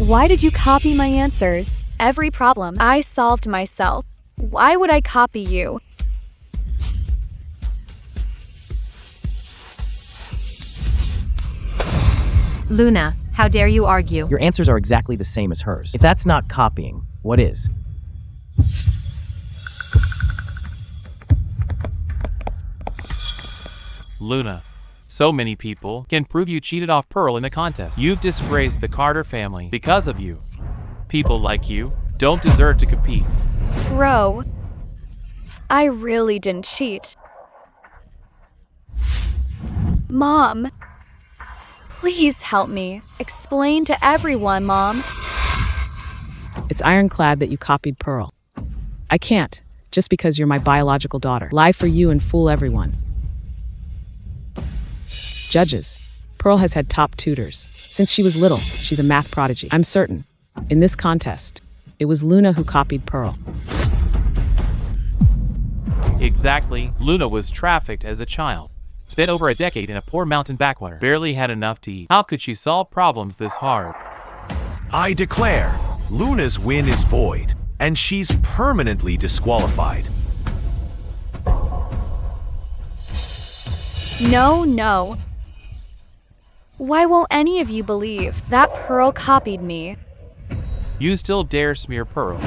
Why did you copy my answers? Every problem I solved myself. Why would I copy you? Luna, how dare you argue? Your answers are exactly the same as hers. If that's not copying, what is? Luna, so many people can prove you cheated off Pearl in the contest. You've disgraced the Carter family because of you. People like you don't deserve to compete. Bro, I really didn't cheat. Mom, please help me. Explain to everyone, Mom. It's ironclad that you copied Pearl. I can't, just because you're my biological daughter. Lie for you and fool everyone. Judges, Pearl has had top tutors. Since she was little, she's a math prodigy. I'm certain, in this contest, it was Luna who copied Pearl. Exactly. Luna was trafficked as a child. Spent over a decade in a poor mountain backwater. Barely had enough to eat. How could she solve problems this hard? I declare, Luna's win is void, and she's permanently disqualified. No. Why won't any of you believe that Pearl copied me? You still dare smear Pearl?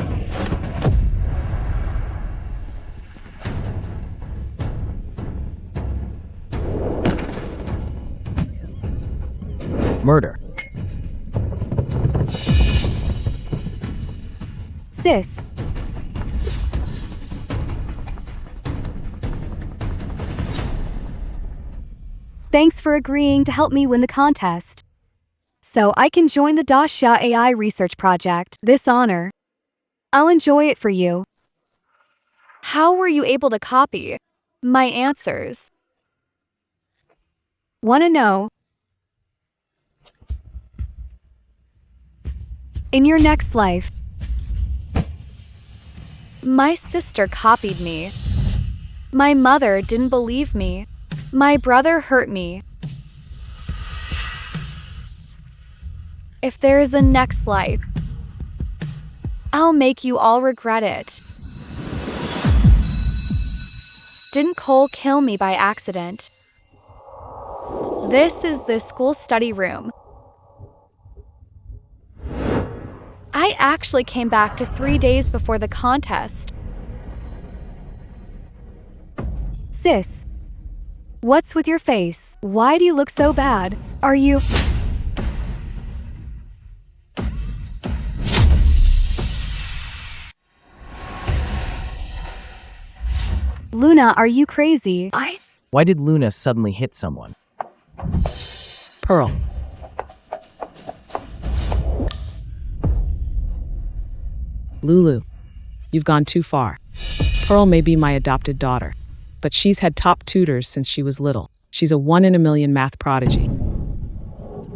Murder. Sis. Thanks for agreeing to help me win the contest. So I can join the Dasha AI research project. This honor. I'll enjoy it for you. How were you able to copy my answers? Want to know? In your next life, my sister copied me. My mother didn't believe me. My brother hurt me. If there is a next life, I'll make you all regret it. Didn't Cole kill me by accident? This is the school study room. I actually came back to 3 days before the contest. Sis, what's with your face? Why do you look so bad? Are you... Luna, are you crazy? Why did Luna suddenly hit someone? Pearl. Lulu, you've gone too far. Pearl may be my adopted daughter, but she's had top tutors since she was little. She's a 1 in a million math prodigy.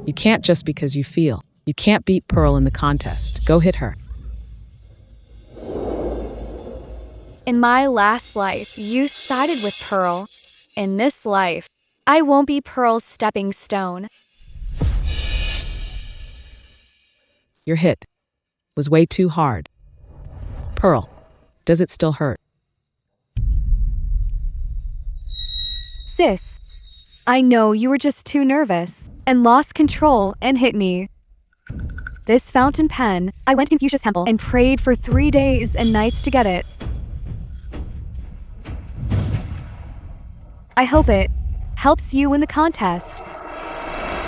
You can't just because you feel. You can't beat Pearl in the contest. Go hit her. In my last life, you sided with Pearl. In this life, I won't be Pearl's stepping stone. Your hit was way too hard. Pearl, does it still hurt? Sis, I know you were just too nervous and lost control and hit me. This fountain pen, I went to Confucius Temple and prayed for 3 days and nights to get it. I hope it helps you win the contest.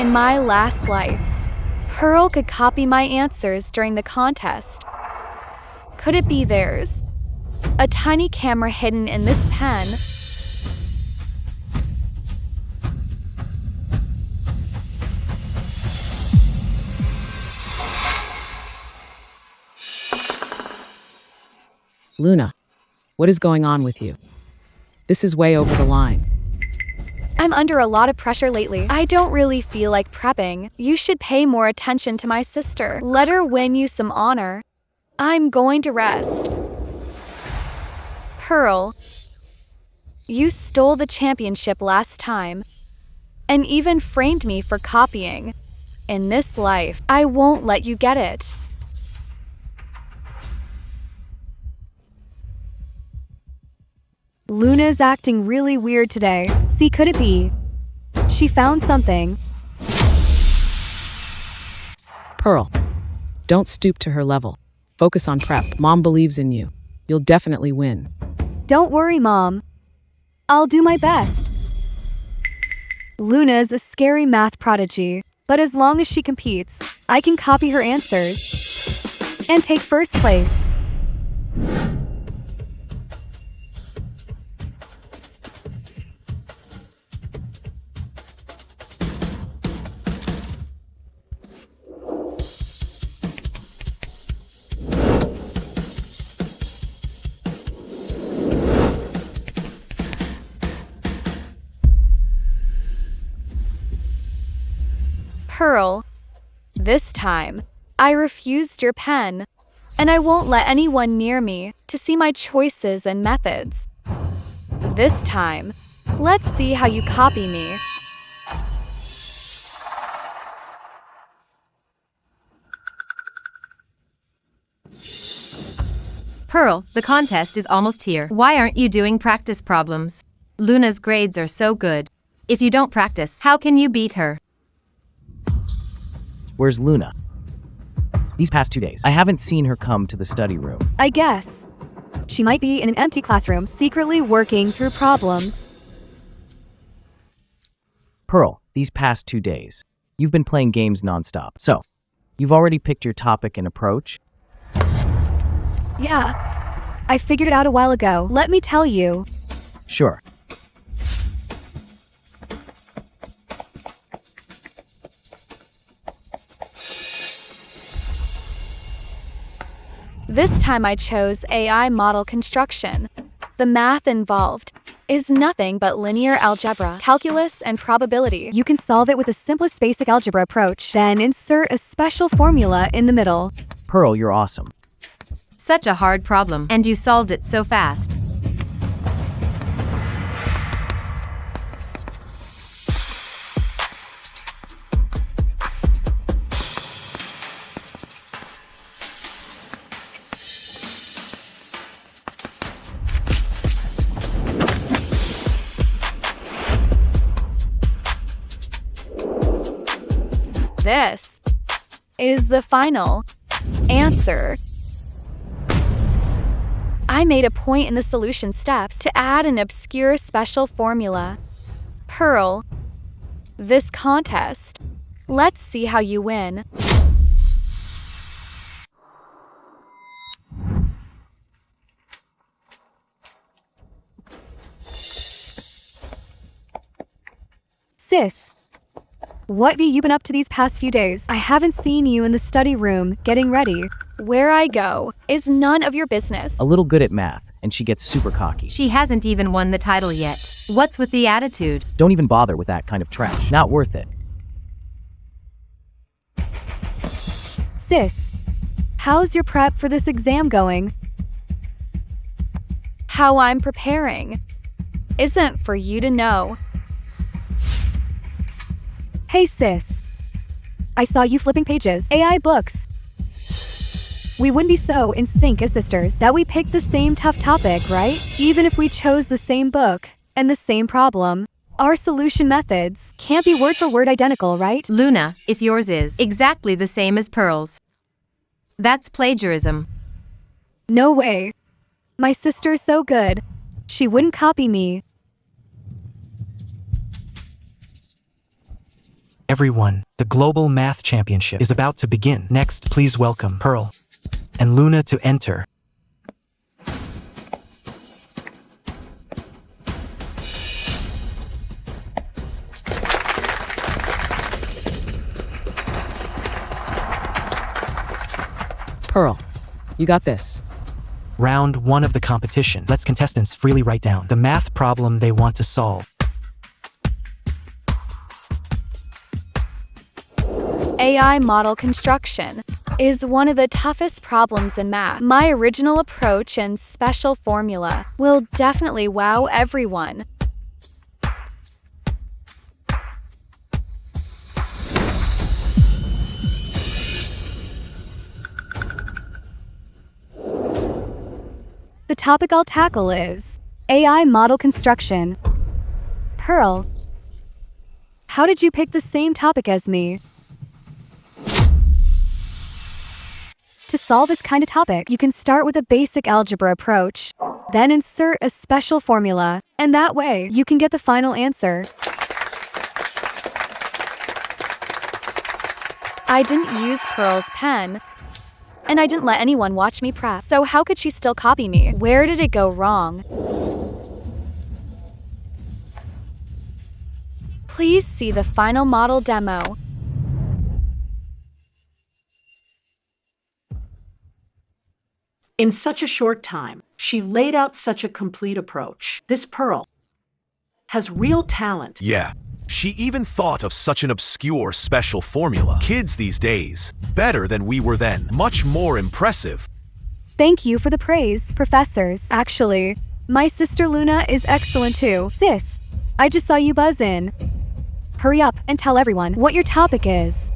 In my last life, Pearl could copy my answers during the contest. Could it be theirs? A tiny camera hidden in this pen. Luna, what is going on with you? This is way over the line. I'm under a lot of pressure lately. I don't really feel like prepping. You should pay more attention to my sister. Let her win you some honor. I'm going to rest. Pearl, you stole the championship last time and even framed me for copying. In this life, I won't let you get it. Luna's acting really weird today. See, could it be? She found something. Pearl, don't stoop to her level. Focus on prep. Mom believes in you. You'll definitely win. Don't worry, Mom. I'll do my best. Luna's a scary math prodigy, but as long as she competes, I can copy her answers and take first place. Pearl, this time, I refused your pen, and I won't let anyone near me to see my choices and methods. This time, let's see how you copy me. Pearl, the contest is almost here. Why aren't you doing practice problems? Luna's grades are so good. If you don't practice, how can you beat her? Where's Luna? These past 2 days, I haven't seen her come to the study room. I guess. She might be in an empty classroom, secretly working through problems. Pearl, these past 2 days, you've been playing games nonstop. So, you've already picked your topic and approach? Yeah, I figured it out a while ago. Let me tell you. Sure. This time I chose AI model construction. The math involved is nothing but linear algebra, calculus, and probability. You can solve it with the simplest basic algebra approach, then insert a special formula in the middle. Pearl, you're awesome. Such a hard problem, and you solved it so fast. This is the final answer. I made a point in the solution steps to add an obscure special formula. Pearl, this contest, let's see how you win. Sis, what have you been up to these past few days? I haven't seen you in the study room getting ready. Where I go is none of your business. A little good at math, and she gets super cocky. She hasn't even won the title yet. What's with the attitude? Don't even bother with that kind of trash. Not worth it. Sis, how's your prep for this exam going? How I'm preparing isn't for you to know. Hey sis, I saw you flipping pages. AI books. We wouldn't be so in sync as sisters that we picked the same tough topic, right? Even if we chose the same book and the same problem, our solution methods can't be word for word identical, right? Luna, if yours is exactly the same as Pearl's, that's plagiarism. No way. My sister's so good. She wouldn't copy me. Everyone, the Global Math Championship is about to begin. Next, please welcome Pearl and Luna to enter. Pearl, you got this. Round 1 of the competition. Let's contestants freely write down the math problem they want to solve. AI model construction is one of the toughest problems in math. My original approach and special formula will definitely wow everyone. The topic I'll tackle is AI model construction. Pearl, how did you pick the same topic as me? To solve this kind of topic, you can start with a basic algebra approach, then insert a special formula, and that way you can get the final answer. I didn't use Pearl's pen, and I didn't let anyone watch me prep, so how could she still copy me? Where did it go wrong? Please see the final model demo. In such a short time, she laid out such a complete approach. This Pearl has real talent. Yeah, she even thought of such an obscure special formula. Kids these days, better than we were then. Much more impressive. Thank you for the praise, professors. Actually, my sister Luna is excellent too. Sis, I just saw you buzz in. Hurry up and tell everyone what your topic is.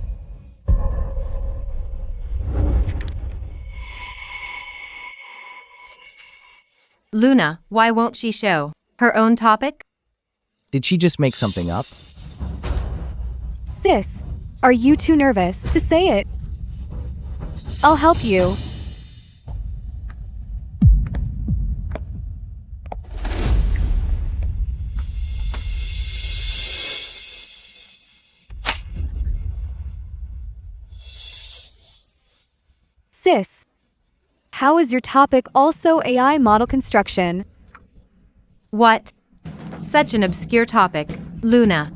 Luna, why won't she show her own topic? Did she just make something up? Sis, are you too nervous to say it? I'll help you. Sis, how is your topic also AI model construction? What? Such an obscure topic. Luna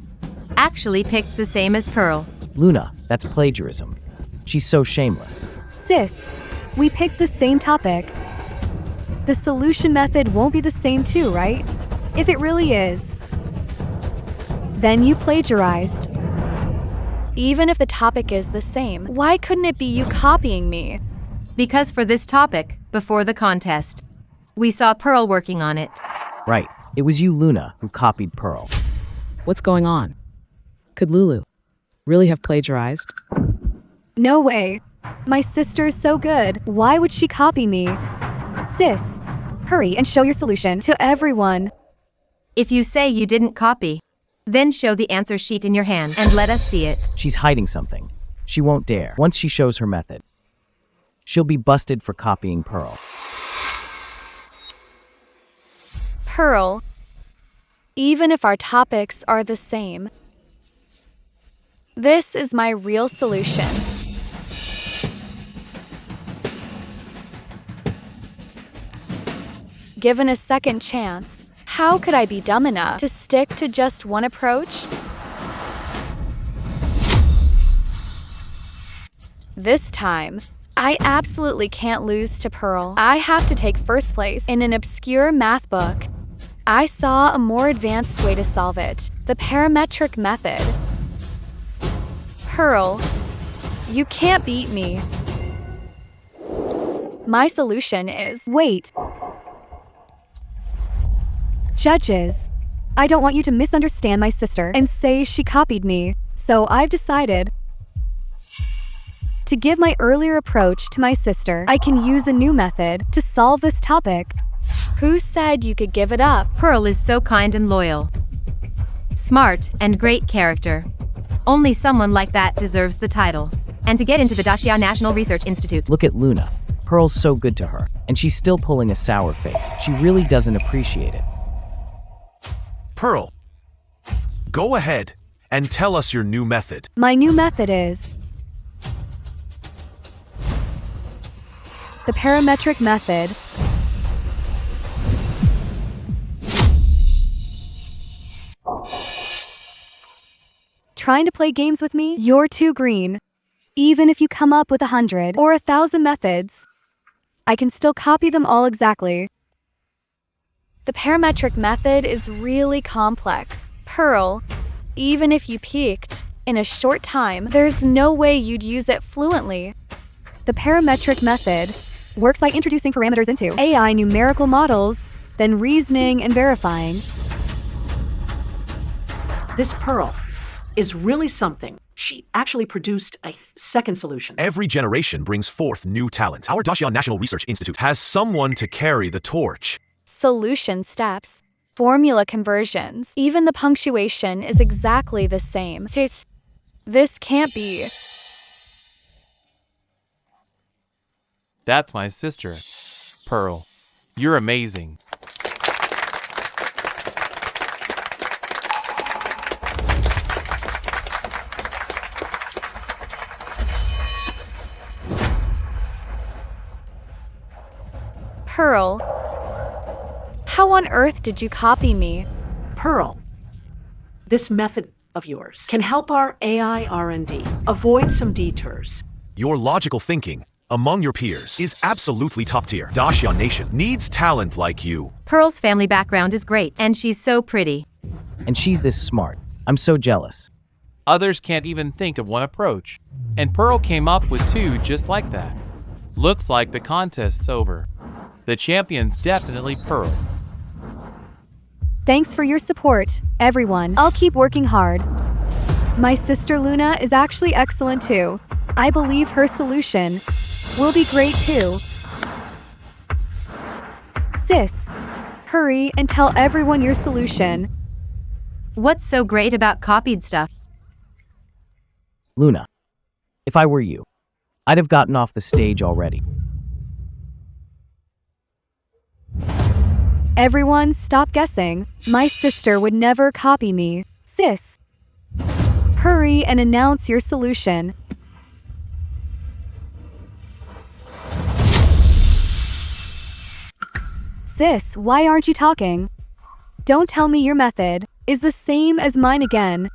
actually picked the same as Pearl. Luna, that's plagiarism. She's so shameless. Sis, we picked the same topic. The solution method won't be the same too, right? If it really is, then you plagiarized. Even if the topic is the same, why couldn't it be you copying me? Because for this topic, before the contest, we saw Pearl working on it. Right. It was you, Luna, who copied Pearl. What's going on? Could Lulu really have plagiarized? No way. My sister is so good. Why would she copy me? Sis, hurry and show your solution to everyone. If you say you didn't copy, then show the answer sheet in your hand and let us see it. She's hiding something. She won't dare. Once she shows her method, she'll be busted for copying Pearl. Pearl, even if our topics are the same, this is my real solution. Given a second chance, how could I be dumb enough to stick to just one approach? This time, I absolutely can't lose to Pearl. I have to take first place in an obscure math book. I saw a more advanced way to solve it, the parametric method. Pearl, you can't beat me. My solution is, wait. Judges, I don't want you to misunderstand my sister and say she copied me, so I've decided to give my earlier approach to my sister. I can use a new method to solve this topic. Who said you could give it up? Pearl is so kind and loyal, smart, and great character. Only someone like that deserves the title. And to get into the Daxia National Research Institute. Look at Luna. Pearl's so good to her, and she's still pulling a sour face. She really doesn't appreciate it. Pearl, go ahead and tell us your new method. My new method is the parametric method. Trying to play games with me? You're too green. Even if you come up with 100 or 1,000 methods, I can still copy them all exactly. The parametric method is really complex. Pearl, even if you peaked in a short time, there's no way you'd use it fluently. The parametric method works by introducing parameters into AI numerical models, then reasoning and verifying. This Pearl is really something. She actually produced a second solution. Every generation brings forth new talent. Our Daxia National Research Institute has someone to carry the torch. Solution steps, formula conversions, even the punctuation is exactly the same. This can't be. That's my sister, Pearl. You're amazing. Pearl, how on earth did you copy me? Pearl, this method of yours can help our AI R&D avoid some detours. Your logical thinking among your peers is absolutely top tier. Daxia Nation needs talent like you. Pearl's family background is great, and she's so pretty. And she's this smart. I'm so jealous. Others can't even think of one approach, and Pearl came up with two just like that. Looks like the contest's over. The champion's definitely Pearl. Thanks for your support, everyone. I'll keep working hard. My sister Luna is actually excellent too. I believe her solution will be great too. Sis, hurry and tell everyone your solution. What's so great about copied stuff? Luna, if I were you, I'd have gotten off the stage already. Everyone, stop guessing. My sister would never copy me. Sis, hurry and announce your solution. Sis, why aren't you talking? Don't tell me your method is the same as mine again.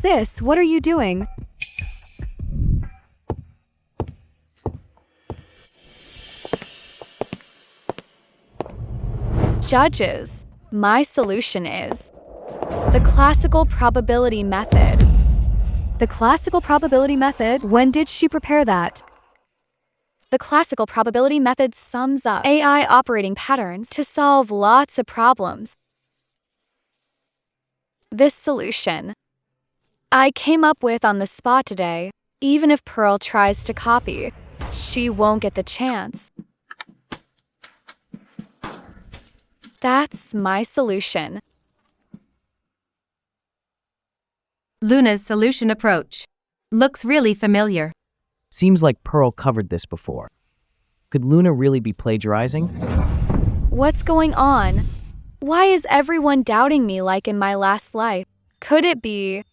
Sis, what are you doing? Judges, my solution is the classical probability method. The classical probability method? When did she prepare that? The classical probability method sums up AI operating patterns to solve lots of problems. This solution I came up with on the spot today. Even if Pearl tries to copy, she won't get the chance. That's my solution. Luna's solution approach looks really familiar. Seems like Pearl covered this before. Could Luna really be plagiarizing? What's going on? Why is everyone doubting me like in my last life? Could it be?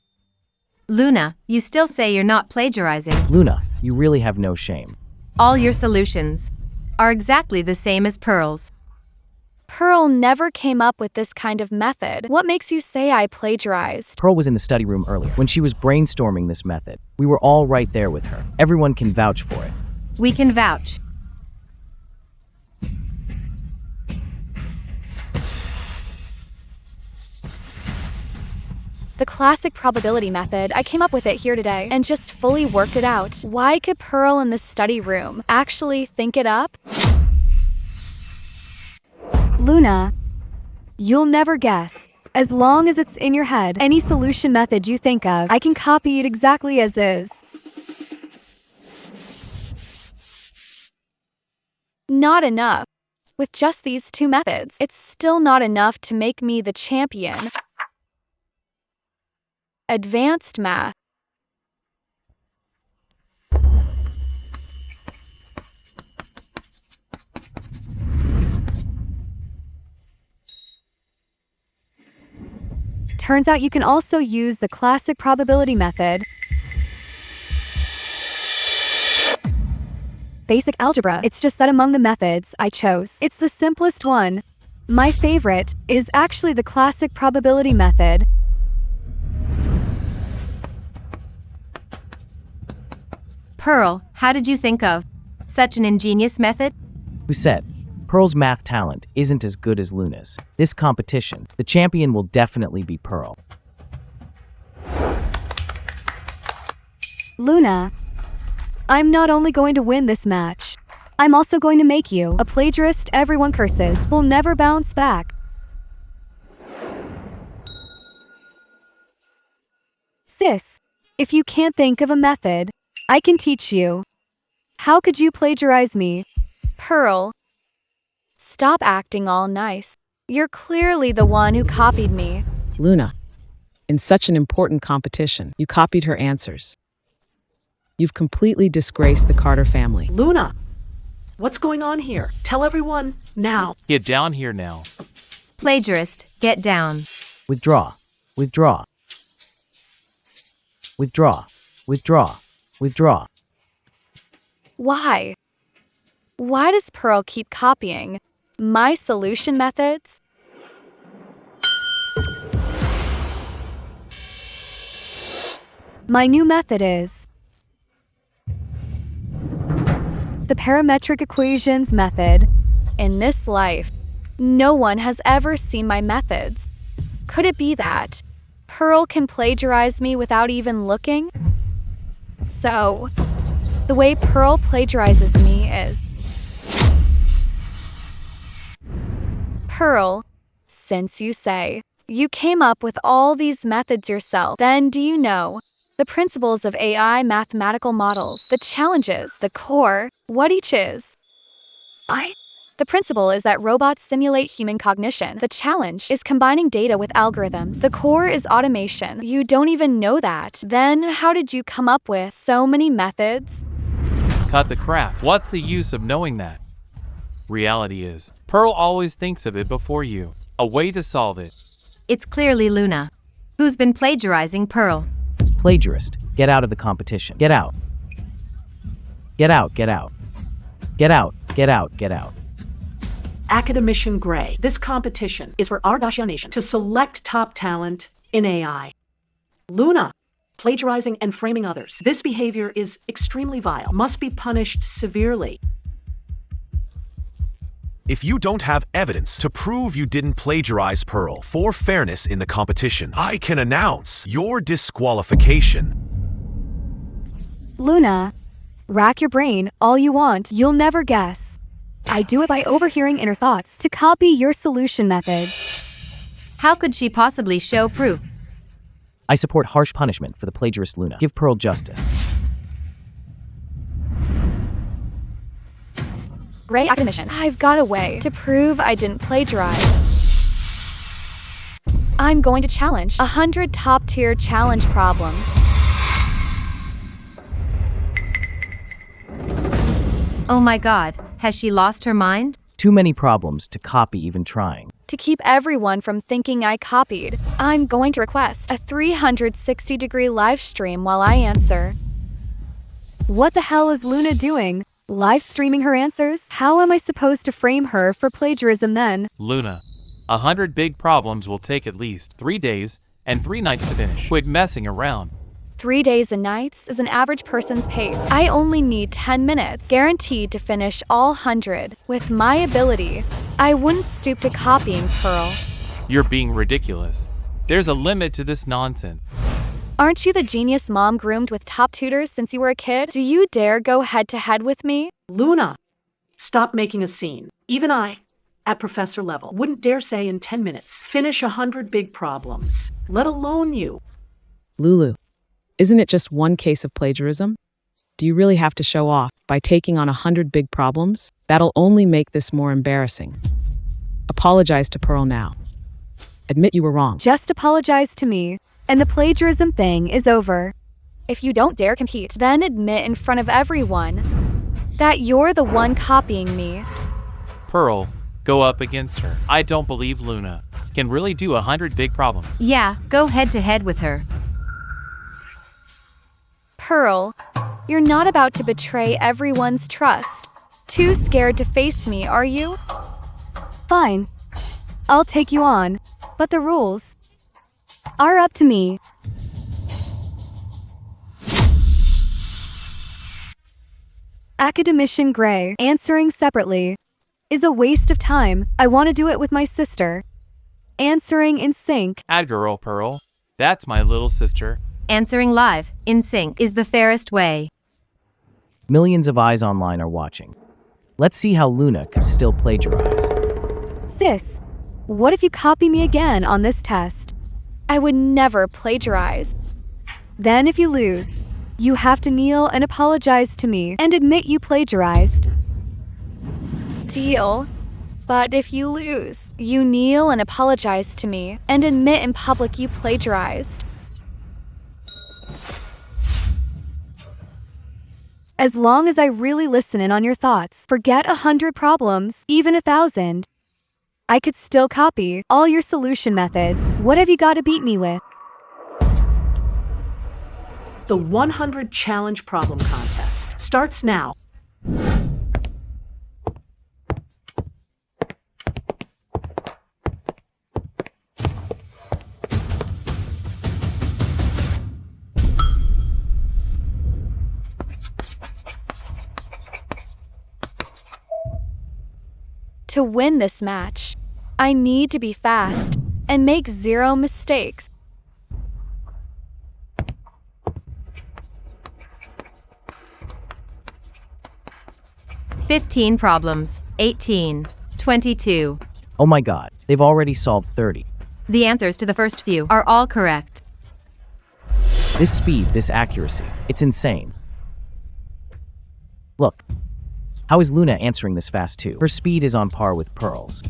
Luna, you still say you're not plagiarizing. Luna, you really have no shame. All your solutions are exactly the same as Pearl's. Pearl never came up with this kind of method. What makes you say I plagiarized? Pearl was in the study room earlier when she was brainstorming this method. We were all right there with her. Everyone can vouch for it. We can vouch. The classic probability method, I came up with it here today and just fully worked it out. Why could Pearl in the study room actually think it up? Luna, you'll never guess. As long as it's in your head, any solution method you think of, I can copy it exactly as is. Not enough. With just these two methods, it's still not enough to make me the champion. Advanced math. Turns out you can also use the classic probability method. Basic algebra. It's just that among the methods I chose, it's the simplest one. My favorite is actually the classic probability method. Pearl, how did you think of such an ingenious method? Who said? Pearl's math talent isn't as good as Luna's. This competition, the champion will definitely be Pearl. Luna, I'm not only going to win this match, I'm also going to make you a plagiarist everyone curses will never bounce back. Sis, if you can't think of a method, I can teach you. How could you plagiarize me? Pearl, stop acting all nice. You're clearly the one who copied me. Luna, in such an important competition, you copied her answers. You've completely disgraced the Carter family. Luna, what's going on here? Tell everyone now. Get down here now. Plagiarist, get down. Withdraw. Withdraw. Withdraw. Withdraw. Withdraw. Why? Why does Pearl keep copying my solution methods? My new method is the parametric equations method. In this life, no one has ever seen my methods. Could it be that Pearl can plagiarize me without even looking? So, the way Pearl plagiarizes me is Pearl, since you say you came up with all these methods yourself, then do you know the principles of AI mathematical models, the challenges, the core, what each is? The principle is that robots simulate human cognition. The challenge is combining data with algorithms. The core is automation. You don't even know that. Then how did you come up with so many methods? Cut the crap. What's the use of knowing that? Reality is, Pearl always thinks of it before you. A way to solve it. It's clearly Luna, who's been plagiarizing Pearl. Plagiarist, get out of the competition. Get out. Get out, get out. Get out, get out, get out. Academician Gray, this competition is for our Dacia Nation to select top talent in AI. Luna, plagiarizing and framing others. This behavior is extremely vile, must be punished severely. If you don't have evidence to prove you didn't plagiarize Pearl for fairness in the competition, I can announce your disqualification. Luna, rack your brain all you want, you'll never guess. I do it by overhearing inner thoughts to copy your solution methods. How could she possibly show proof? I support harsh punishment for the plagiarist Luna. Give Pearl justice. Gray academician, I've got a way to prove I didn't plagiarize. I'm going to challenge 100 top-tier challenge problems. Oh my god, has she lost her mind? Too many problems to copy even trying. To keep everyone from thinking I copied, I'm going to request a 360-degree live stream while I answer. What the hell is Luna doing? Live streaming her answers? How am I supposed to frame her for plagiarism then? Luna, 100 big problems will take at least 3 days and 3 nights to finish. Quit messing around. 3 days and nights is an average person's pace. I only need 10 minutes, guaranteed to finish all 100. With my ability, I wouldn't stoop to copying Pearl. You're being ridiculous. There's a limit to this nonsense. Aren't you the genius mom groomed with top tutors since you were a kid? Do you dare go head-to-head with me? Luna, stop making a scene. Even I, at professor level, wouldn't dare say in 10 minutes, finish 100 big problems, let alone you. Lulu, isn't it just one case of plagiarism? Do you really have to show off by taking on 100 big problems? That'll only make this more embarrassing. Apologize to Pearl now. Admit you were wrong. Just apologize to me, and the plagiarism thing is over. If you don't dare compete, then admit in front of everyone that you're the one copying me. Pearl, go up against her. I don't believe Luna can really do 100 big problems. Yeah, go head-to-head with her. Pearl, you're not about to betray everyone's trust. Too scared to face me, are you? Fine. I'll take you on, but the rules are up to me. Academician Gray, answering separately, is a waste of time. I want to do it with my sister. Answering in sync. Ad girl, Pearl. That's my little sister. Answering live, in sync, is the fairest way. Millions of eyes online are watching. Let's see how Luna could still plagiarize. Sis, what if you copy me again on this test? I would never plagiarize. Then if you lose, you have to kneel and apologize to me and admit you plagiarized. Deal. But if you lose, you kneel and apologize to me and admit in public you plagiarized. As long as I really listen in on your thoughts, forget 100 problems, even 1,000. I could still copy all your solution methods. What have you got to beat me with? The 100 Challenge Problem Contest starts now. To win this match, I need to be fast and make 0 mistakes. "15 problems, 18, 22. Oh my god, they've already solved 30. The answers to the first few are all correct. This speed, this accuracy, it's insane. Look, how is Luna answering this fast too? Her speed is on par with Pearl's.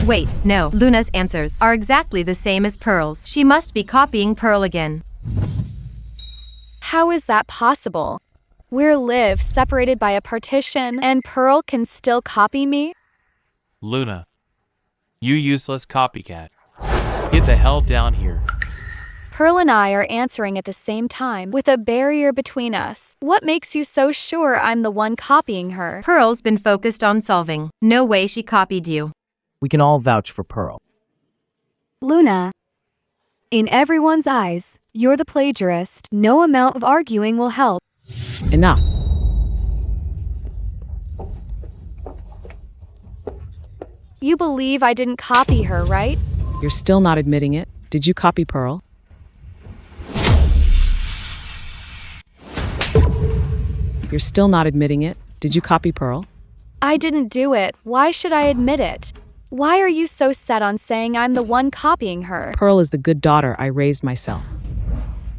Wait, no, Luna's answers are exactly the same as Pearl's. She must be copying Pearl again. How is that possible? We live separated by a partition and Pearl can still copy me? Luna. You useless copycat. Get the hell down here. Pearl and I are answering at the same time with a barrier between us. What makes you so sure I'm the one copying her? Pearl's been focused on solving. No way she copied you. We can all vouch for Pearl. Luna. In everyone's eyes, you're the plagiarist. No amount of arguing will help. Enough. You believe I didn't copy her, right? You're still not admitting it. Did you copy Pearl? You're still not admitting it. Did you copy Pearl? I didn't do it. Why should I admit it? Why are you so set on saying I'm the one copying her? Pearl is the good daughter I raised myself.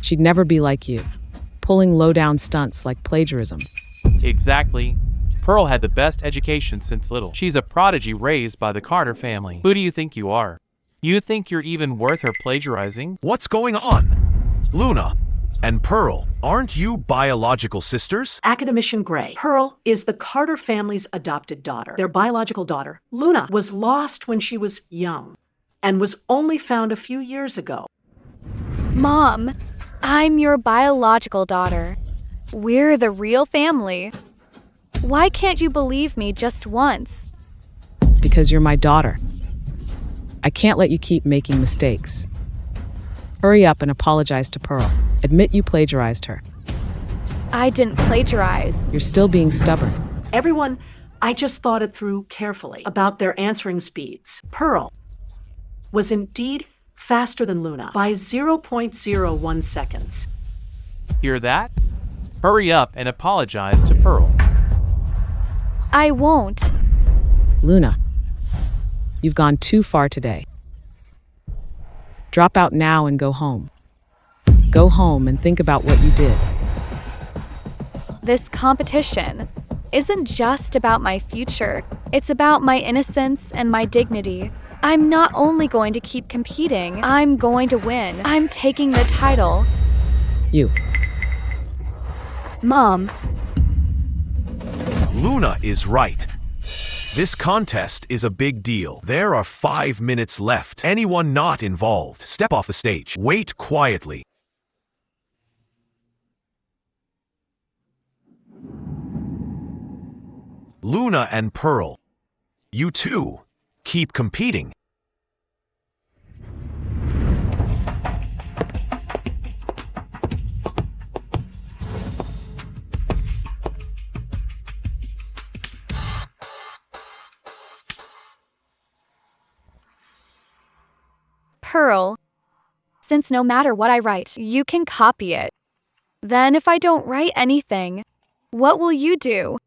She'd never be like you, pulling low-down stunts like plagiarism. Exactly. Pearl had the best education since little. She's a prodigy raised by the Carter family. Who do you think you are? You think you're even worth her plagiarizing? What's going on? Luna and Pearl, aren't you biological sisters? Academician Gray. Pearl is the Carter family's adopted daughter. Their biological daughter, Luna, was lost when she was young and was only found a few years ago. Mom, I'm your biological daughter. We're the real family. Why can't you believe me just once? Because you're my daughter. I can't let you keep making mistakes. Hurry up and apologize to Pearl. Admit you plagiarized her. I didn't plagiarize. You're still being stubborn. Everyone, I just thought it through carefully about their answering speeds. Pearl was indeed faster than Luna by 0.01 seconds. Hear that? Hurry up and apologize to Pearl. I won't. Luna, you've gone too far today. Drop out now and go home. Go home and think about what you did. This competition isn't just about my future. It's about my innocence and my dignity. I'm not only going to keep competing, I'm going to win. I'm taking the title. You. Mom. Luna is right. This contest is a big deal. There are 5 minutes left. Anyone not involved, step off the stage. Wait quietly. Luna and Pearl, you two, keep competing. Pearl, since no matter what I write, you can copy it. Then if I don't write anything, what will you do?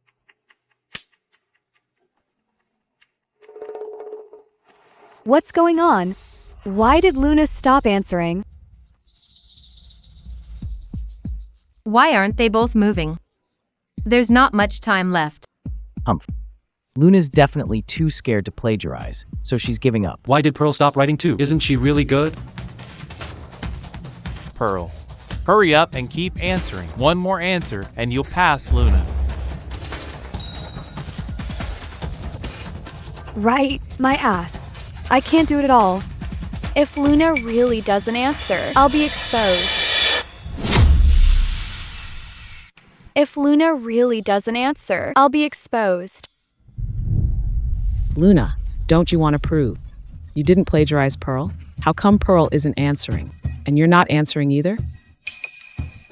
What's going on? Why did Luna stop answering? Why aren't they both moving? There's not much time left. Humph. Luna's definitely too scared to plagiarize, so she's giving up. Why did Pearl stop writing too? Isn't she really good? Pearl, hurry up and keep answering. One more answer and you'll pass Luna. Right, my ass. I can't do it at all. If Luna really doesn't answer, I'll be exposed. If Luna really doesn't answer, I'll be exposed. Luna, don't you want to prove? You didn't plagiarize Pearl? How come Pearl isn't answering? And you're not answering either?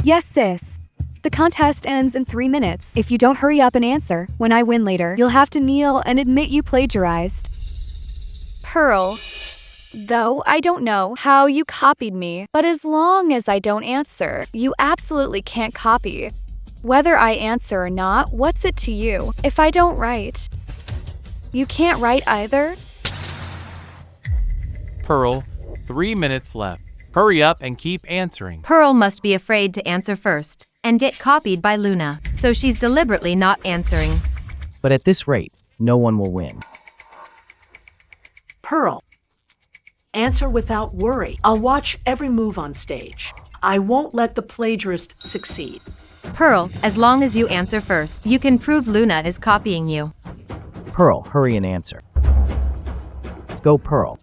Yes, sis. The contest ends in 3 minutes. If you don't hurry up and answer, when I win later, you'll have to kneel and admit you plagiarized. Pearl, though I don't know how you copied me, but as long as I don't answer, you absolutely can't copy. Whether I answer or not, what's it to you? If I don't write, you can't write either? Pearl, 3 minutes left. Hurry up and keep answering. Pearl must be afraid to answer first and get copied by Luna, so she's deliberately not answering. But at this rate, no one will win. Pearl, answer without worry. I'll watch every move on stage. I won't let the plagiarist succeed. Pearl, as long as you answer first, you can prove Luna is copying you. Pearl, hurry and answer. Go, Pearl.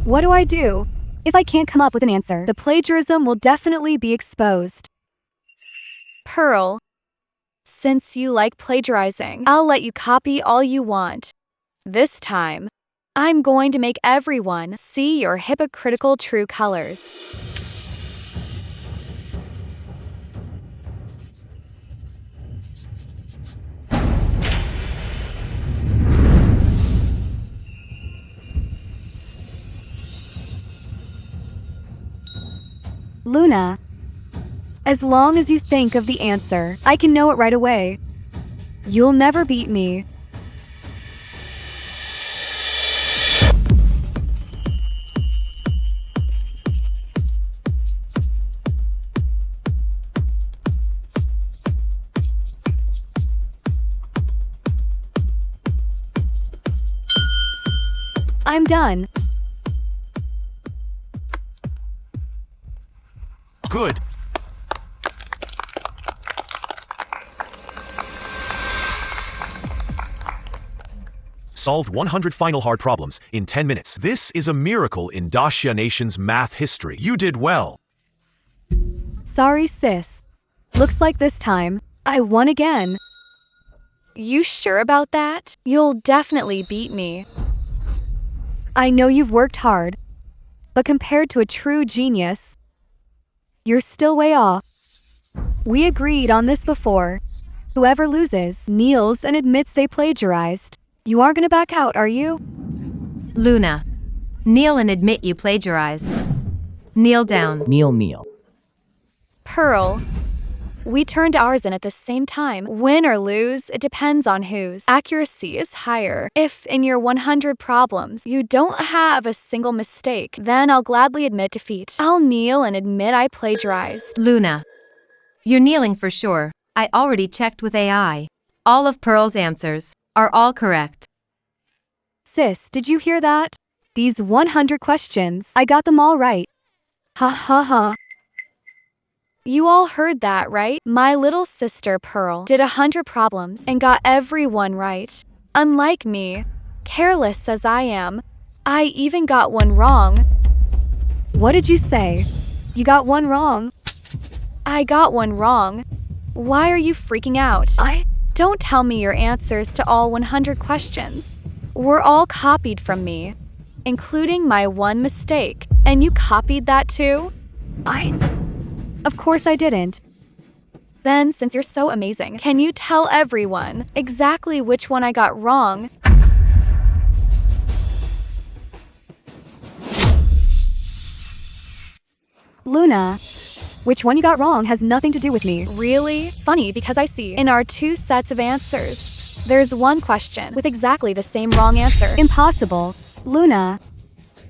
What do I do? If I can't come up with an answer, the plagiarism will definitely be exposed. Pearl, since you like plagiarizing, I'll let you copy all you want. This time, I'm going to make everyone see your hypocritical true colors. Luna, as long as you think of the answer, I can know it right away. You'll never beat me. I'm done. Good. Solved 100 final hard problems in 10 minutes. This is a miracle in Dacia Nation's math history. You did well. Sorry, sis. Looks like this time, I won again. You sure about that? You'll definitely beat me. I know you've worked hard, but compared to a true genius, you're still way off. We agreed on this before. Whoever loses kneels and admits they plagiarized. You aren't gonna back out, are you? Luna, kneel and admit you plagiarized. Kneel down. Kneel. Pearl, we turned ours in at the same time. Win or lose, it depends on whose accuracy is higher. If in your 100 problems you don't have a single mistake, then I'll gladly admit defeat. I'll kneel and admit I plagiarized. Luna, you're kneeling for sure. I already checked with AI. All of Pearl's answers are all correct. Sis, did you hear that? These 100 questions, I got them all right. Ha ha ha. You all heard that, right? My little sister Pearl did 100 problems and got everyone right. Unlike me, careless as I am, I even got one wrong. What did you say? You got one wrong. I got one wrong. Why are you freaking out? Don't tell me your answers to all 100 questions were all copied from me, including my one mistake. And you copied that too? Of course I didn't. Then, since you're so amazing, can you tell everyone exactly which one I got wrong? Luna, which one you got wrong has nothing to do with me. Really? Funny, because I see in our two sets of answers, there's one question with exactly the same wrong answer. Impossible. Luna,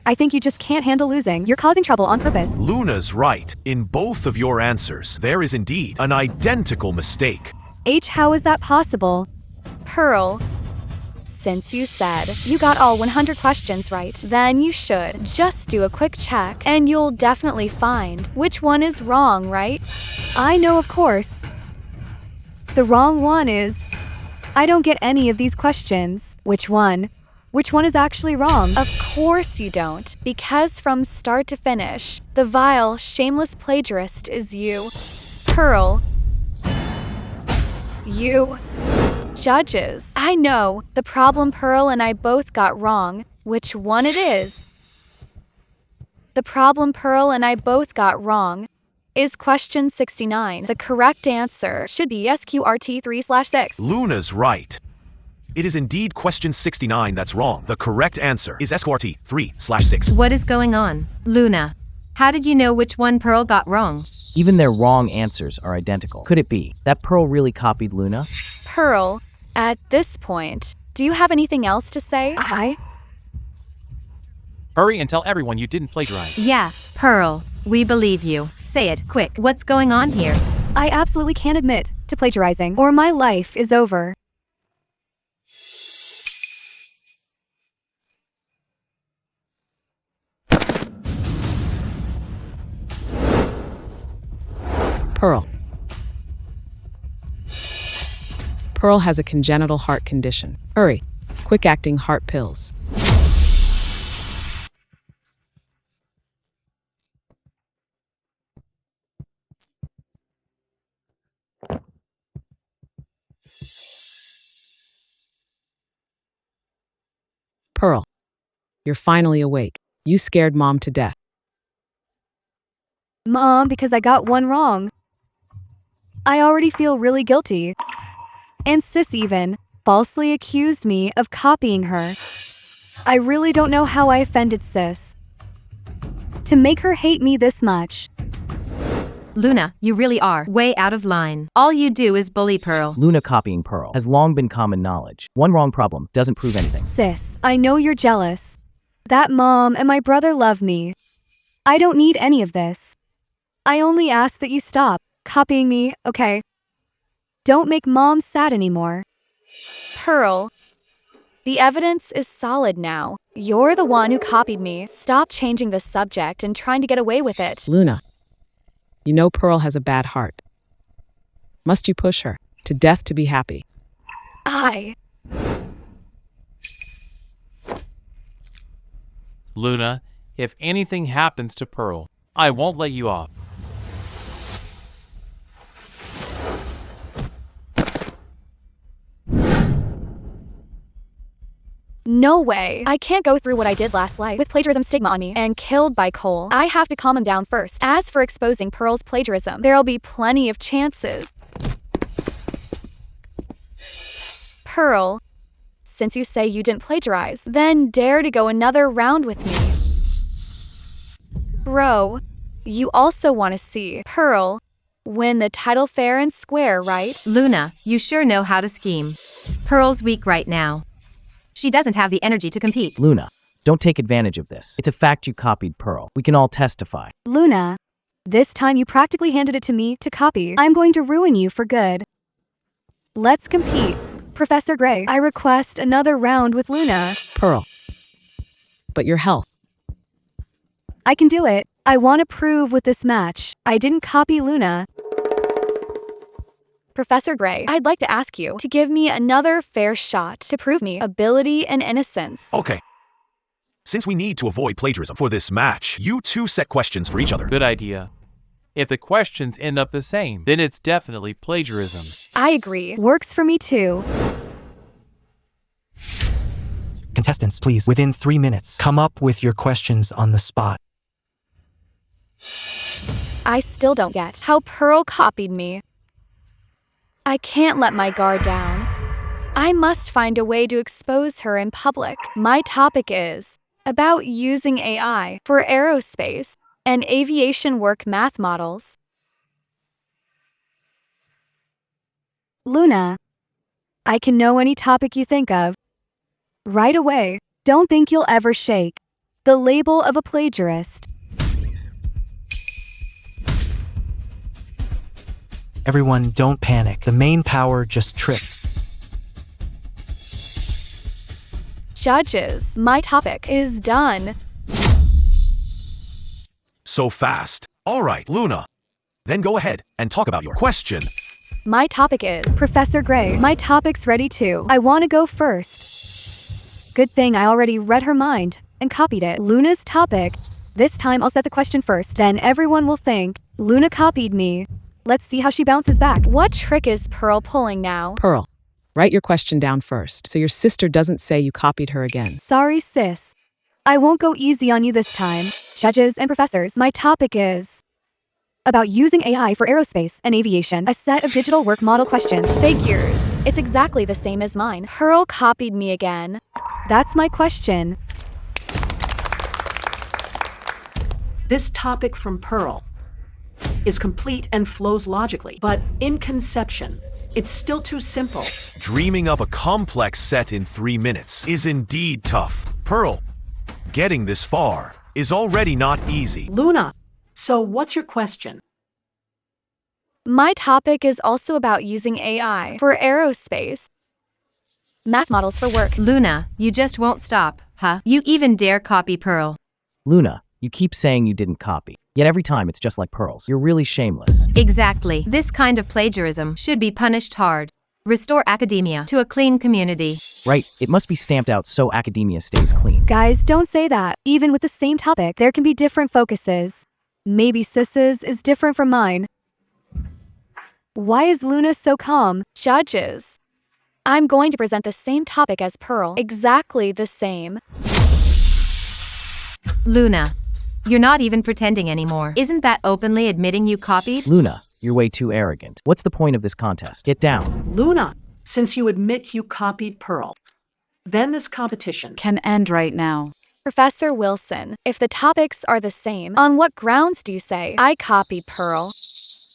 I think you just can't handle losing. You're causing trouble on purpose. Luna's right. In both of your answers, there is indeed an identical mistake. How is that possible? Pearl, since you said you got all 100 questions right, then you should just do a quick check and you'll definitely find which one is wrong, right? I know, of course. The wrong one is, I don't get any of these questions. Which one? Which one is actually wrong? Of course you don't, because from start to finish, the vile, shameless plagiarist is you. Pearl. You. Judges. I know, the problem Pearl and I both got wrong. Which one it is? The problem Pearl and I both got wrong is question 69. The correct answer should be SQRT 3/6. Luna's right. It is indeed question 69 that's wrong. The correct answer is SQRT 3/6. What is going on? Luna, how did you know which one Pearl got wrong? Even their wrong answers are identical. Could it be that Pearl really copied Luna? Pearl, at this point, do you have anything else to say? Hurry and tell everyone you didn't plagiarize. Yeah, Pearl, we believe you. Say it, quick. What's going on here? I absolutely can't admit to plagiarizing, or my life is over. Pearl. Pearl has a congenital heart condition. Hurry. Quick-acting heart pills. Pearl, you're finally awake. You scared Mom to death. Mom, because I got one wrong. I already feel really guilty. And Sis even falsely accused me of copying her. I really don't know how I offended Sis to make her hate me this much. Luna, you really are way out of line. All you do is bully Pearl. Luna copying Pearl has long been common knowledge. One wrong problem doesn't prove anything. Sis, I know you're jealous. That Mom and my brother love me. I don't need any of this. I only ask that you stop copying me, okay? Don't make Mom sad anymore. Pearl, the evidence is solid now. You're the one who copied me. Stop changing the subject and trying to get away with it. Luna, you know Pearl has a bad heart. Must you push her to death to be happy? Luna, if anything happens to Pearl, I won't let you off. No way. I can't go through what I did last life with plagiarism stigma on me and killed by Cole. I have to calm him down first. As for exposing Pearl's plagiarism, there'll be plenty of chances. Pearl, since you say you didn't plagiarize, then dare to go another round with me. Bro, you also want to see Pearl win the title fair and square, right? Luna, you sure know how to scheme. Pearl's weak right now. She doesn't have the energy to compete. Luna, don't take advantage of this. It's a fact you copied Pearl. We can all testify. Luna, this time you practically handed it to me to copy. I'm going to ruin you for good. Let's compete. Professor Gray, I request another round with Luna. Pearl, but your health. I can do it. I want to prove with this match I didn't copy Luna. Professor Gray, I'd like to ask you to give me another fair shot to prove me ability and innocence. Okay. Since we need to avoid plagiarism for this match, you two set questions for each other. Good idea. If the questions end up the same, then it's definitely plagiarism. I agree. Works for me too. Contestants, please, within 3 minutes, come up with your questions on the spot. I still don't get how Pearl copied me. I can't let my guard down. I must find a way to expose her in public. My topic is about using AI for aerospace and aviation work math models. Luna, I can know any topic you think of. Right away, don't think you'll ever shake the label of a plagiarist. Everyone, don't panic. The main power just tripped. Judges, my topic is done. So fast. All right, Luna. Then go ahead and talk about your question. My topic is Professor Gray, my topic's ready too. I want to go first. Good thing I already read her mind and copied it. Luna's topic. This time I'll set the question first, then everyone will think Luna copied me. Let's see how she bounces back. What trick is Pearl pulling now? Pearl, write your question down first so your sister doesn't say you copied her again. Sorry, sis. I won't go easy on you this time. Judges and professors, my topic is about using AI for aerospace and aviation. A set of digital work model questions. Figures. It's exactly the same as mine. Pearl copied me again. That's my question. This topic from Pearl is complete and flows logically, but in conception, it's still too simple. Dreaming up a complex set in 3 minutes is indeed tough. Pearl, getting this far is already not easy. Luna, so what's your question? My topic is also about using AI for aerospace. Math models for work. Luna, you just won't stop, huh? You even dare copy Pearl. Luna, you keep saying you didn't copy. Yet every time it's just like Pearl's. You're really shameless. Exactly. This kind of plagiarism should be punished hard. Restore academia to a clean community. Right, it must be stamped out so academia stays clean. Guys, don't say that. Even with the same topic, there can be different focuses. Maybe Sis's is different from mine. Why is Luna so calm? Judges, I'm going to present the same topic as Pearl. Exactly the same. Luna, you're not even pretending anymore. Isn't that openly admitting you copied? Luna, you're way too arrogant. What's the point of this contest? Get down. Luna, since you admit you copied Pearl, then this competition can end right now. Professor Wilson, if the topics are the same, on what grounds do you say I copied Pearl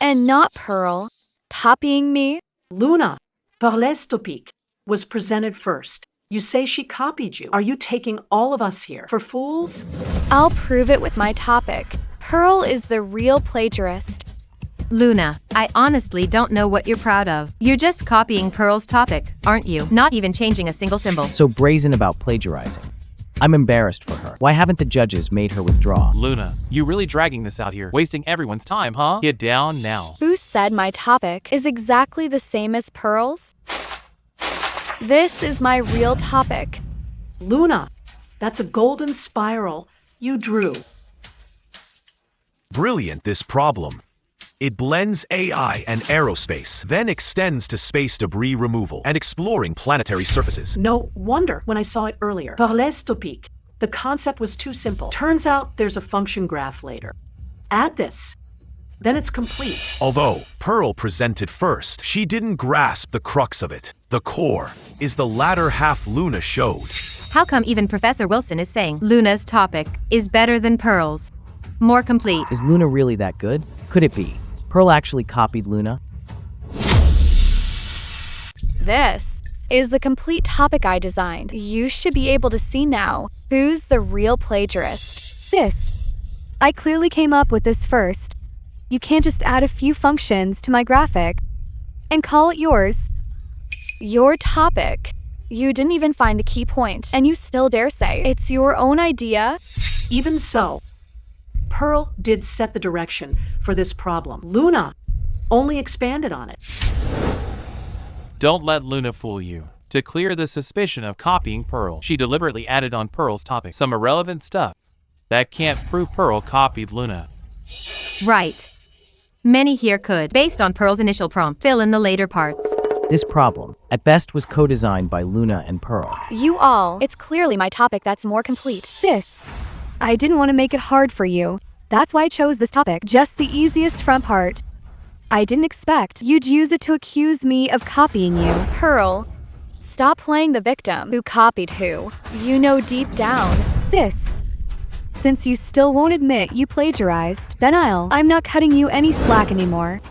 and not Pearl copying me? Luna, Parles topic was presented first. You say she copied you. Are you taking all of us here for fools? I'll prove it with my topic. Pearl is the real plagiarist. Luna, I honestly don't know what you're proud of. You're just copying Pearl's topic, aren't you? Not even changing a single symbol. So brazen about plagiarizing. I'm embarrassed for her. Why haven't the judges made her withdraw? Luna, you really dragging this out here, wasting everyone's time, huh? Get down now. Who said my topic is exactly the same as Pearl's? This is my real topic. Luna, that's a golden spiral you drew. Brilliant, this problem. It blends AI and aerospace, then extends to space debris removal and exploring planetary surfaces. No wonder when I saw it earlier. Parles topic. The concept was too simple. Turns out there's a function graph later. Add this. Then it's complete. Although Pearl presented first, she didn't grasp the crux of it. The core is the latter half Luna showed. How come even Professor Wilson is saying Luna's topic is better than Pearl's? More complete. Is Luna really that good? Could it be? Pearl actually copied Luna? This is the complete topic I designed. You should be able to see now who's the real plagiarist. Sis, I clearly came up with this first. You can't just add a few functions to my graphic and call it yours. Your topic. You didn't even find the key point, and you still dare say it's your own idea? Even so, Pearl did set the direction for this problem. Luna only expanded on it. Don't let Luna fool you. To clear the suspicion of copying Pearl, she deliberately added on Pearl's topic some irrelevant stuff that can't prove Pearl copied Luna. Right. Many here could, based on Pearl's initial prompt, fill in the later parts. This problem, at best, was co-designed by Luna and Pearl. You all, it's clearly my topic that's more complete. Sis, I didn't want to make it hard for you. That's why I chose this topic. Just the easiest front part. I didn't expect you'd use it to accuse me of copying you. Pearl, stop playing the victim. Who copied who? You know deep down. Sis, since you still won't admit you plagiarized, then I'm not cutting you any slack anymore.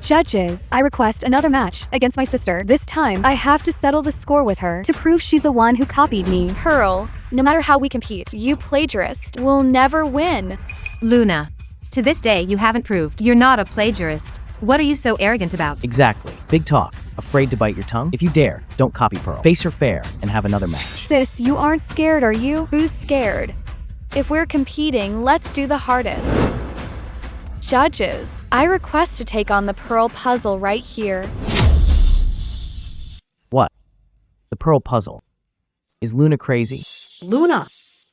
Judges, I request another match against my sister. This time, I have to settle the score with her to prove she's the one who copied me. Pearl, no matter how we compete, you plagiarist will never win. Luna, to this day you haven't proved you're not a plagiarist. What are you so arrogant about? Exactly. Big talk. Afraid to bite your tongue? If you dare, don't copy Pearl. Face her fair and have another match. Sis, you aren't scared, are you? Who's scared? If we're competing, let's do the hardest. Judges, I request to take on the Pearl puzzle right here. What? The Pearl puzzle. Is Luna crazy? Luna,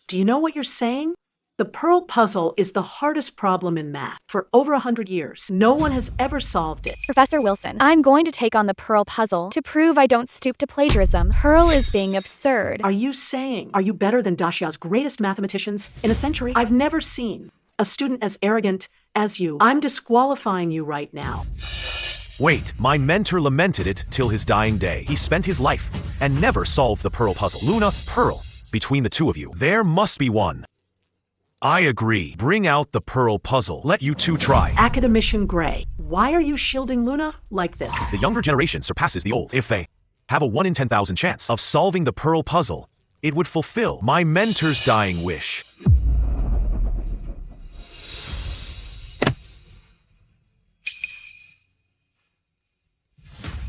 do you know what you're saying? The Pearl puzzle is the hardest problem in math. For over 100 years, no one has ever solved it. Professor Wilson, I'm going to take on the Pearl puzzle to prove I don't stoop to plagiarism. Pearl is being absurd. Are you better than Dacia's greatest mathematicians in a century? I've never seen a student as arrogant as you. I'm disqualifying you right now. Wait, my mentor lamented it till his dying day. He spent his life and never solved the Pearl puzzle. Luna, Pearl, between the two of you, there must be one. I agree. Bring out the Pearl puzzle. Let you two try. Academician Gray, why are you shielding Luna like this? The younger generation surpasses the old. If they have a 1 in 10,000 chance of solving the Pearl puzzle, it would fulfill my mentor's dying wish.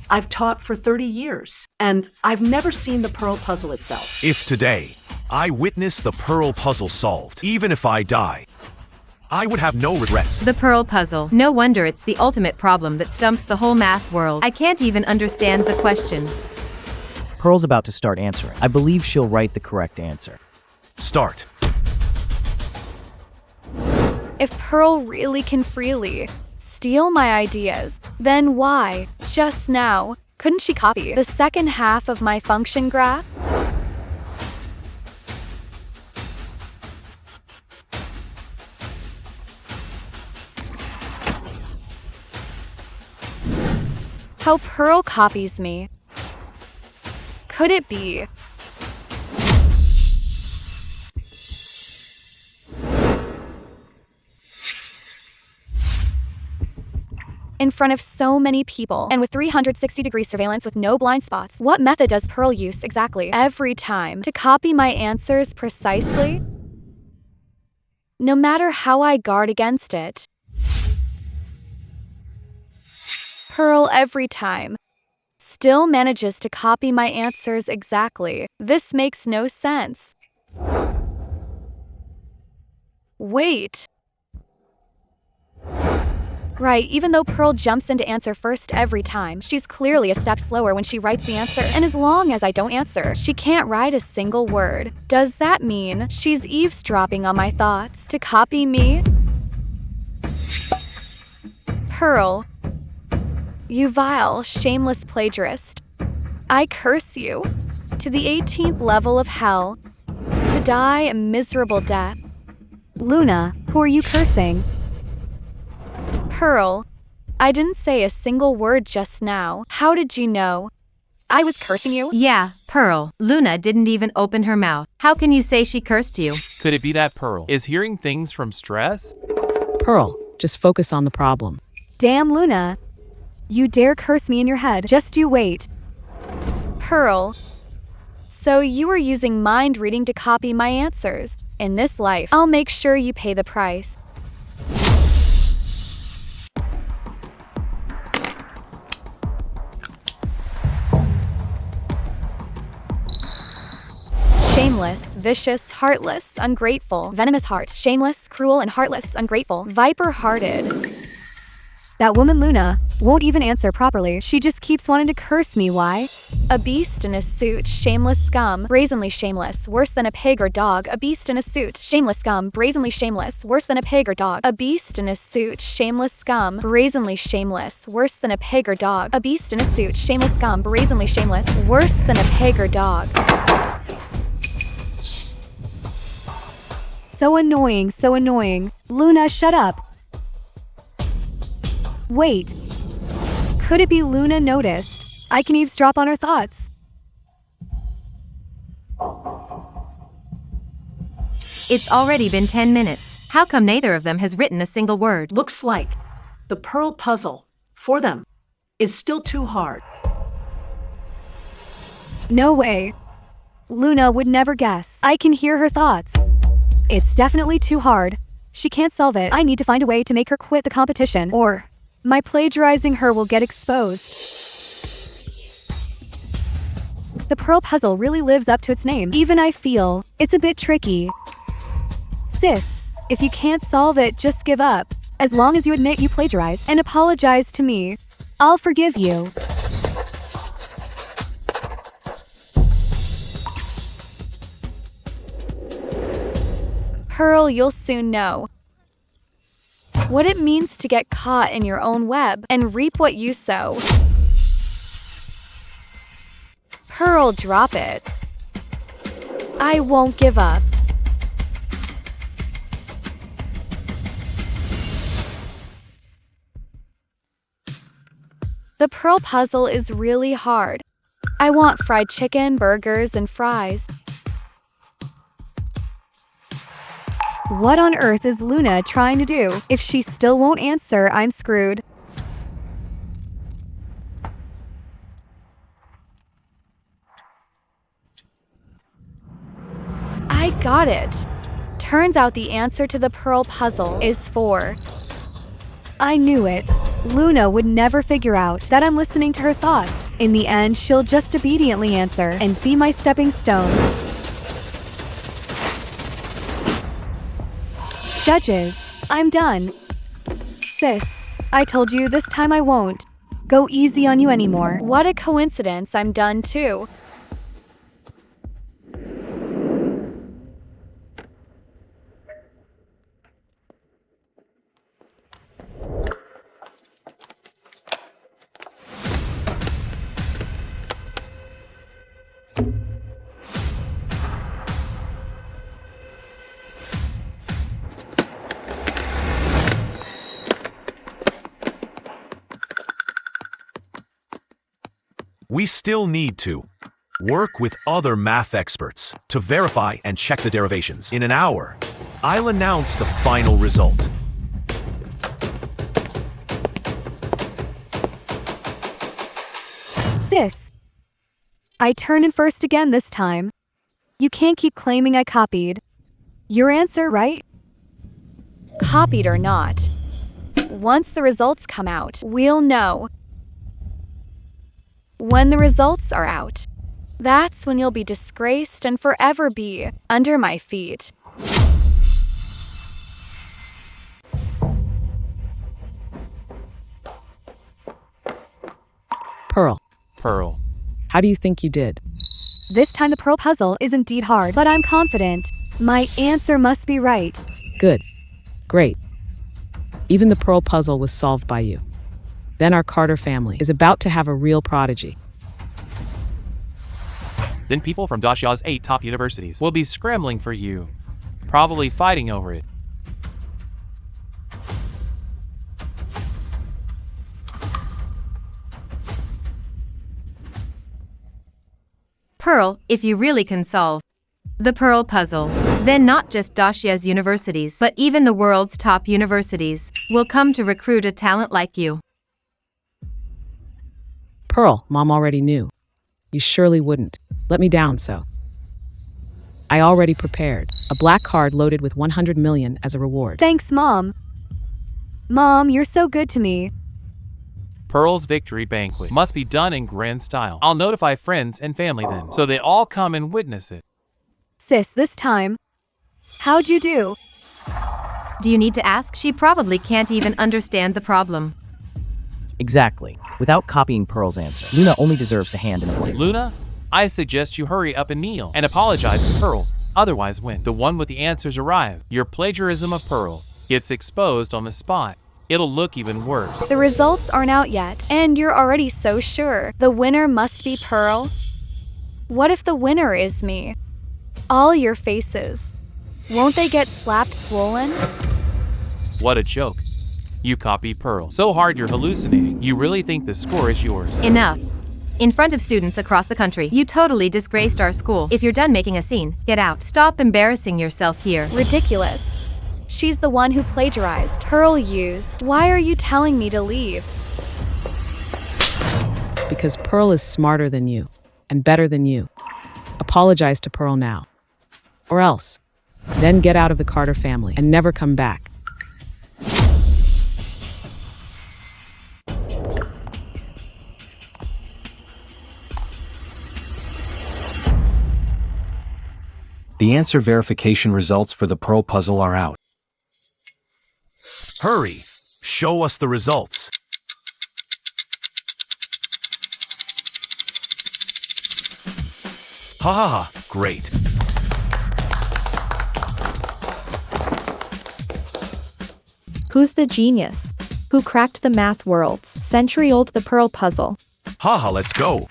I've taught for 30 years, and I've never seen the Pearl puzzle itself. If today I witness the Pearl puzzle solved, even if I die, I would have no regrets. The Pearl puzzle. No wonder it's the ultimate problem that stumps the whole math world. I can't even understand the question. Pearl's about to start answering. I believe she'll write the correct answer. Start. If Pearl really can freely steal my ideas, then why, just now, couldn't she copy the second half of my function graph? How Pearl copies me. Could it be? In front of so many people, and with 360-degree surveillance with no blind spots, what method does Pearl use exactly every time to copy my answers precisely? No matter how I guard against it, Pearl every time still manages to copy my answers exactly. This makes no sense. Wait. Right, even though Pearl jumps into answer first every time, she's clearly a step slower when she writes the answer, and as long as I don't answer, she can't write a single word. Does that mean she's eavesdropping on my thoughts to copy me? Pearl, you vile, shameless plagiarist. I curse you to the 18th level of hell, to die a miserable death. Luna, who are you cursing? Pearl, I didn't say a single word just now. How did you know? I was cursing you? Yeah, Pearl. Luna didn't even open her mouth. How can you say she cursed you? Could it be that Pearl is hearing things from stress? Pearl, just focus on the problem. Damn, Luna. You dare curse me in your head. Just you wait. Pearl, so you were using mind reading to copy my answers. In this life, I'll make sure you pay the price. Shameless, vicious, heartless, ungrateful, venomous heart, shameless, cruel, and heartless, ungrateful, viper-hearted. That woman Luna won't even answer properly. She just keeps wanting to curse me. Why? A beast in a suit, shameless scum, brazenly shameless, worse than a pig or dog. A beast in a suit, shameless scum, brazenly shameless, worse than a pig or dog. A beast in a suit, shameless scum, brazenly shameless, worse than a pig or dog. A beast in a suit, shameless scum, brazenly shameless, worse than a pig or dog. So annoying, so annoying. Luna, shut up. Wait. Could it be Luna noticed? I can eavesdrop on her thoughts. It's already been 10 minutes. How come neither of them has written a single word? Looks like the Pearl puzzle, for them, is still too hard. No way. Luna would never guess. I can hear her thoughts. It's definitely too hard. She can't solve it. I need to find a way to make her quit the competition, or my plagiarizing her will get exposed. The Pearl puzzle really lives up to its name. Even I feel it's a bit tricky. Sis, if you can't solve it, just give up. As long as you admit you plagiarized and apologize to me, I'll forgive you. Pearl, you'll soon know what it means to get caught in your own web and reap what you sow. Pearl, drop it. I won't give up. The Pearl puzzle is really hard. I want fried chicken, burgers, and fries. What on earth is Luna trying to do? If she still won't answer, I'm screwed. I got it. Turns out the answer to the Pearl puzzle is 4. I knew it. Luna would never figure out that I'm listening to her thoughts. In the end, she'll just obediently answer and be my stepping stone. Judges, I'm done. Sis, I told you this time I won't go easy on you anymore. What a coincidence, I'm done too. We still need to work with other math experts to verify and check the derivations. In an hour, I'll announce the final result. Sis, I turn in first again this time. You can't keep claiming I copied. Your answer, right? Copied or not. Once the results come out, we'll know. When the results are out, that's when you'll be disgraced and forever be under my feet. Pearl, Pearl. how do you think you did? This time the Pearl puzzle is indeed hard, but I'm confident. My answer must be right. Good. Great. Even the Pearl puzzle was solved by you. Then our Carter family is about to have a real prodigy. Then people from Dashia's 8 top universities will be scrambling for you, probably fighting over it. Pearl, if you really can solve the Pearl puzzle, then not just Dashia's universities, but even the world's top universities will come to recruit a talent like you. Pearl, Mom already knew. You surely wouldn't let me down so. I already prepared a black card loaded with 100 million as a reward. Thanks, Mom. Mom, you're so good to me. Pearl's victory banquet must be done in grand style. I'll notify friends and family then, so they all come and witness it. Sis, this time, how'd you do? Do you need to ask? She probably can't even understand the problem. Exactly. Without copying Pearl's answer, Luna only deserves to hand in a plate. Luna, I suggest you hurry up and kneel and apologize to Pearl. Otherwise, when the one with the answers arrive, your plagiarism of Pearl gets exposed on the spot. It'll look even worse. The results aren't out yet, and you're already so sure the winner must be Pearl. What if the winner is me? All your faces. Won't they get slapped swollen? What a joke. You copied Pearl. So hard you're hallucinating. You really think the score is yours. Enough. In front of students across the country, you totally disgraced our school. If you're done making a scene, get out. Stop embarrassing yourself here. Ridiculous. She's the one who plagiarized. Pearl used. Why are you telling me to leave? Because Pearl is smarter than you and better than you. Apologize to Pearl now. Or else. Then get out of the Carter family and never come back. The answer verification results for the Pearl puzzle are out. Hurry! Show us the results. Ha ha ha, great. Who's the genius? Who cracked the math world's century-old The Pearl puzzle? Haha, let's go.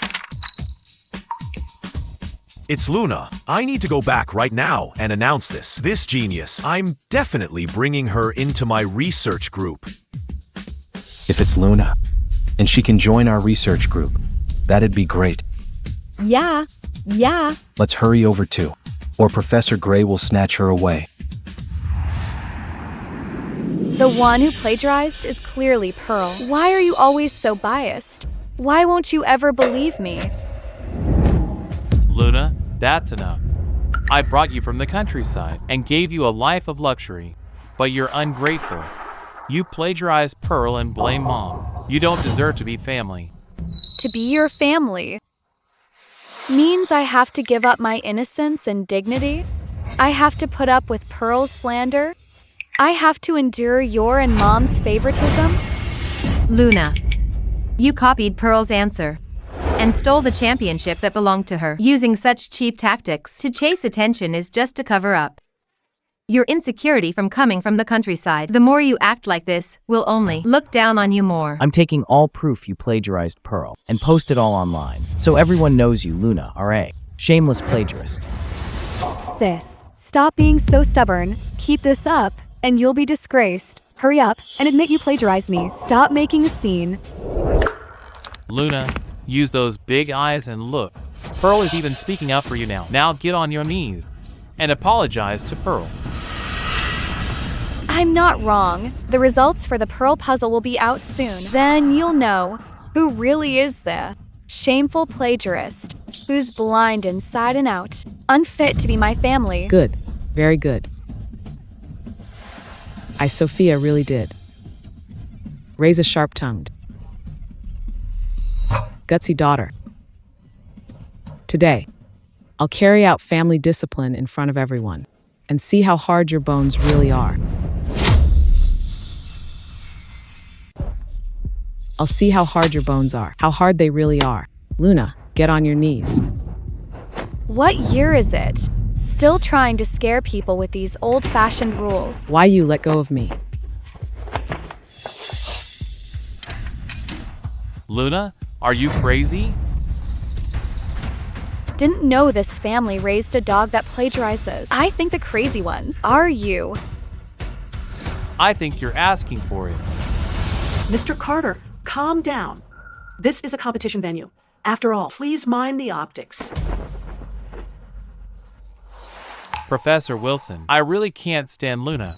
It's Luna. I need to go back right now and announce this. This genius, I'm definitely bringing her into my research group. If it's Luna, and she can join our research group, that'd be great. Yeah. Let's hurry over too, or Professor Gray will snatch her away. The one who plagiarized is clearly Pearl. Why are you always so biased? Why won't you ever believe me? Luna, that's enough. I brought you from the countryside and gave you a life of luxury, but you're ungrateful. You plagiarized Pearl and blame Mom. You don't deserve to be family. To be your family means I have to give up my innocence and dignity? I have to put up with Pearl's slander? I have to endure your and Mom's favoritism? Luna. You copied Pearl's answer and stole the championship that belonged to her. Using such cheap tactics to chase attention is just to cover up your insecurity from coming from the countryside. The more you act like this, we'll only look down on you more. I'm taking all proof you plagiarized Pearl and post it all online, so everyone knows you, Luna, R.A. Shameless plagiarist. Sis, stop being so stubborn. Keep this up, and you'll be disgraced. Hurry up and admit you plagiarized me. Stop making a scene. Luna, use those big eyes and look. Pearl is even speaking up for you now. Now get on your knees and apologize to Pearl. I'm not wrong. The results for the Pearl puzzle will be out soon. Then you'll know who really is the shameful plagiarist, who's blind inside and out, unfit to be my family. Good. Very good. Sophia really did. Raise a sharp-tongued, gutsy daughter. Today, I'll carry out family discipline in front of everyone and see how hard your bones really are. I'll see how hard your bones are, how hard they really are. Luna, get on your knees. What year is it? Still trying to scare people with these old-fashioned rules. Why you let go of me? Luna, are you crazy? Didn't know this family raised a dog that plagiarizes. I think the crazy ones are you. I think you're asking for it. Mr. Carter, calm down. This is a competition venue. After all, please mind the optics. Professor Wilson, I really can't stand Luna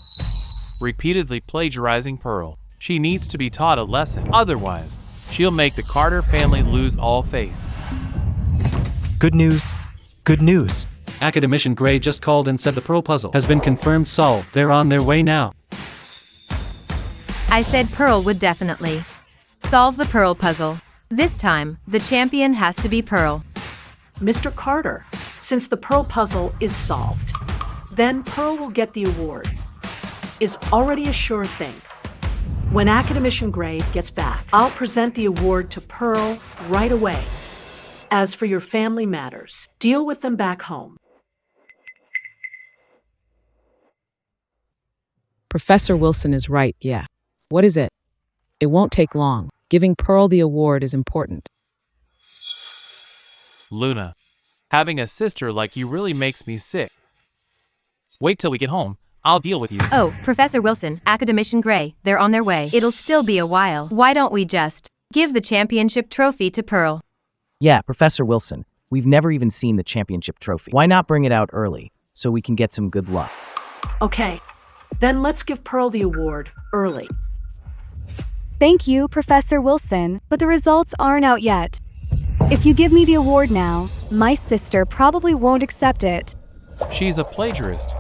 repeatedly plagiarizing Pearl. She needs to be taught a lesson. Otherwise, she'll make the Carter family lose all faith. Good news. Good news. Academician Gray just called and said the Pearl puzzle has been confirmed solved. They're on their way now. I said Pearl would definitely solve the Pearl puzzle. This time, the champion has to be Pearl. Mr. Carter, since the Pearl puzzle is solved, then Pearl will get the award. Is already a sure thing. When Academician Gray gets back, I'll present the award to Pearl right away. As for your family matters, deal with them back home. Professor Wilson is right, yeah. What is it? It won't take long. Giving Pearl the award is important. Luna, having a sister like you really makes me sick. Wait till we get home. I'll deal with you. Oh, Professor Wilson, Academician Gray, they're on their way. It'll still be a while. Why don't we just give the championship trophy to Pearl? Yeah, Professor Wilson, we've never even seen the championship trophy. Why not bring it out early, so we can get some good luck? Okay, then let's give Pearl the award early. Thank you, Professor Wilson, but the results aren't out yet. If you give me the award now, my sister probably won't accept it. She's a plagiarist.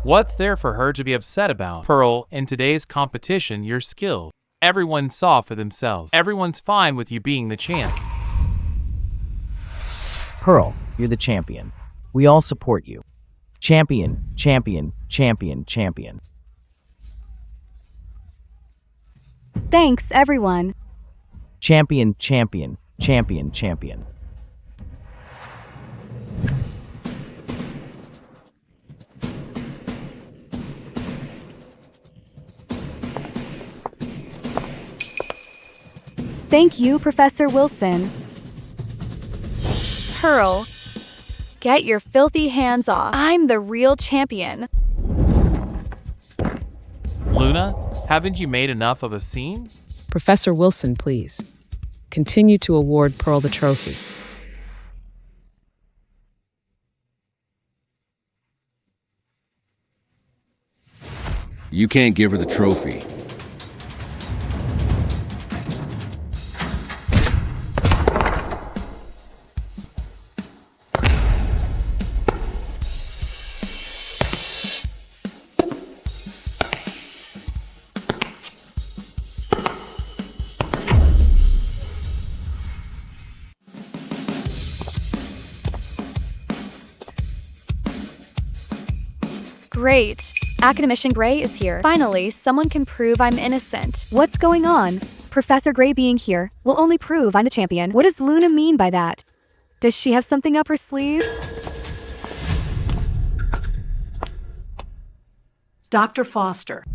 What's there for her to be upset about? Pearl, in today's competition, you're skilled. Everyone saw for themselves. Everyone's fine with you being the champ. Pearl, you're the champion. We all support you. Champion, champion, champion, champion. Thanks, everyone. Champion, champion, champion, champion. Thank you, Professor Wilson. Pearl, get your filthy hands off. I'm the real champion. Luna, haven't you made enough of a scene? Professor Wilson, please. Continue to award Pearl the trophy. You can't give her the trophy. Great. Academician Gray is here. Finally, someone can prove I'm innocent. What's going on? Professor Gray being here will only prove I'm the champion. What does Luna mean by that? Does she have something up her sleeve? Dr. Foster.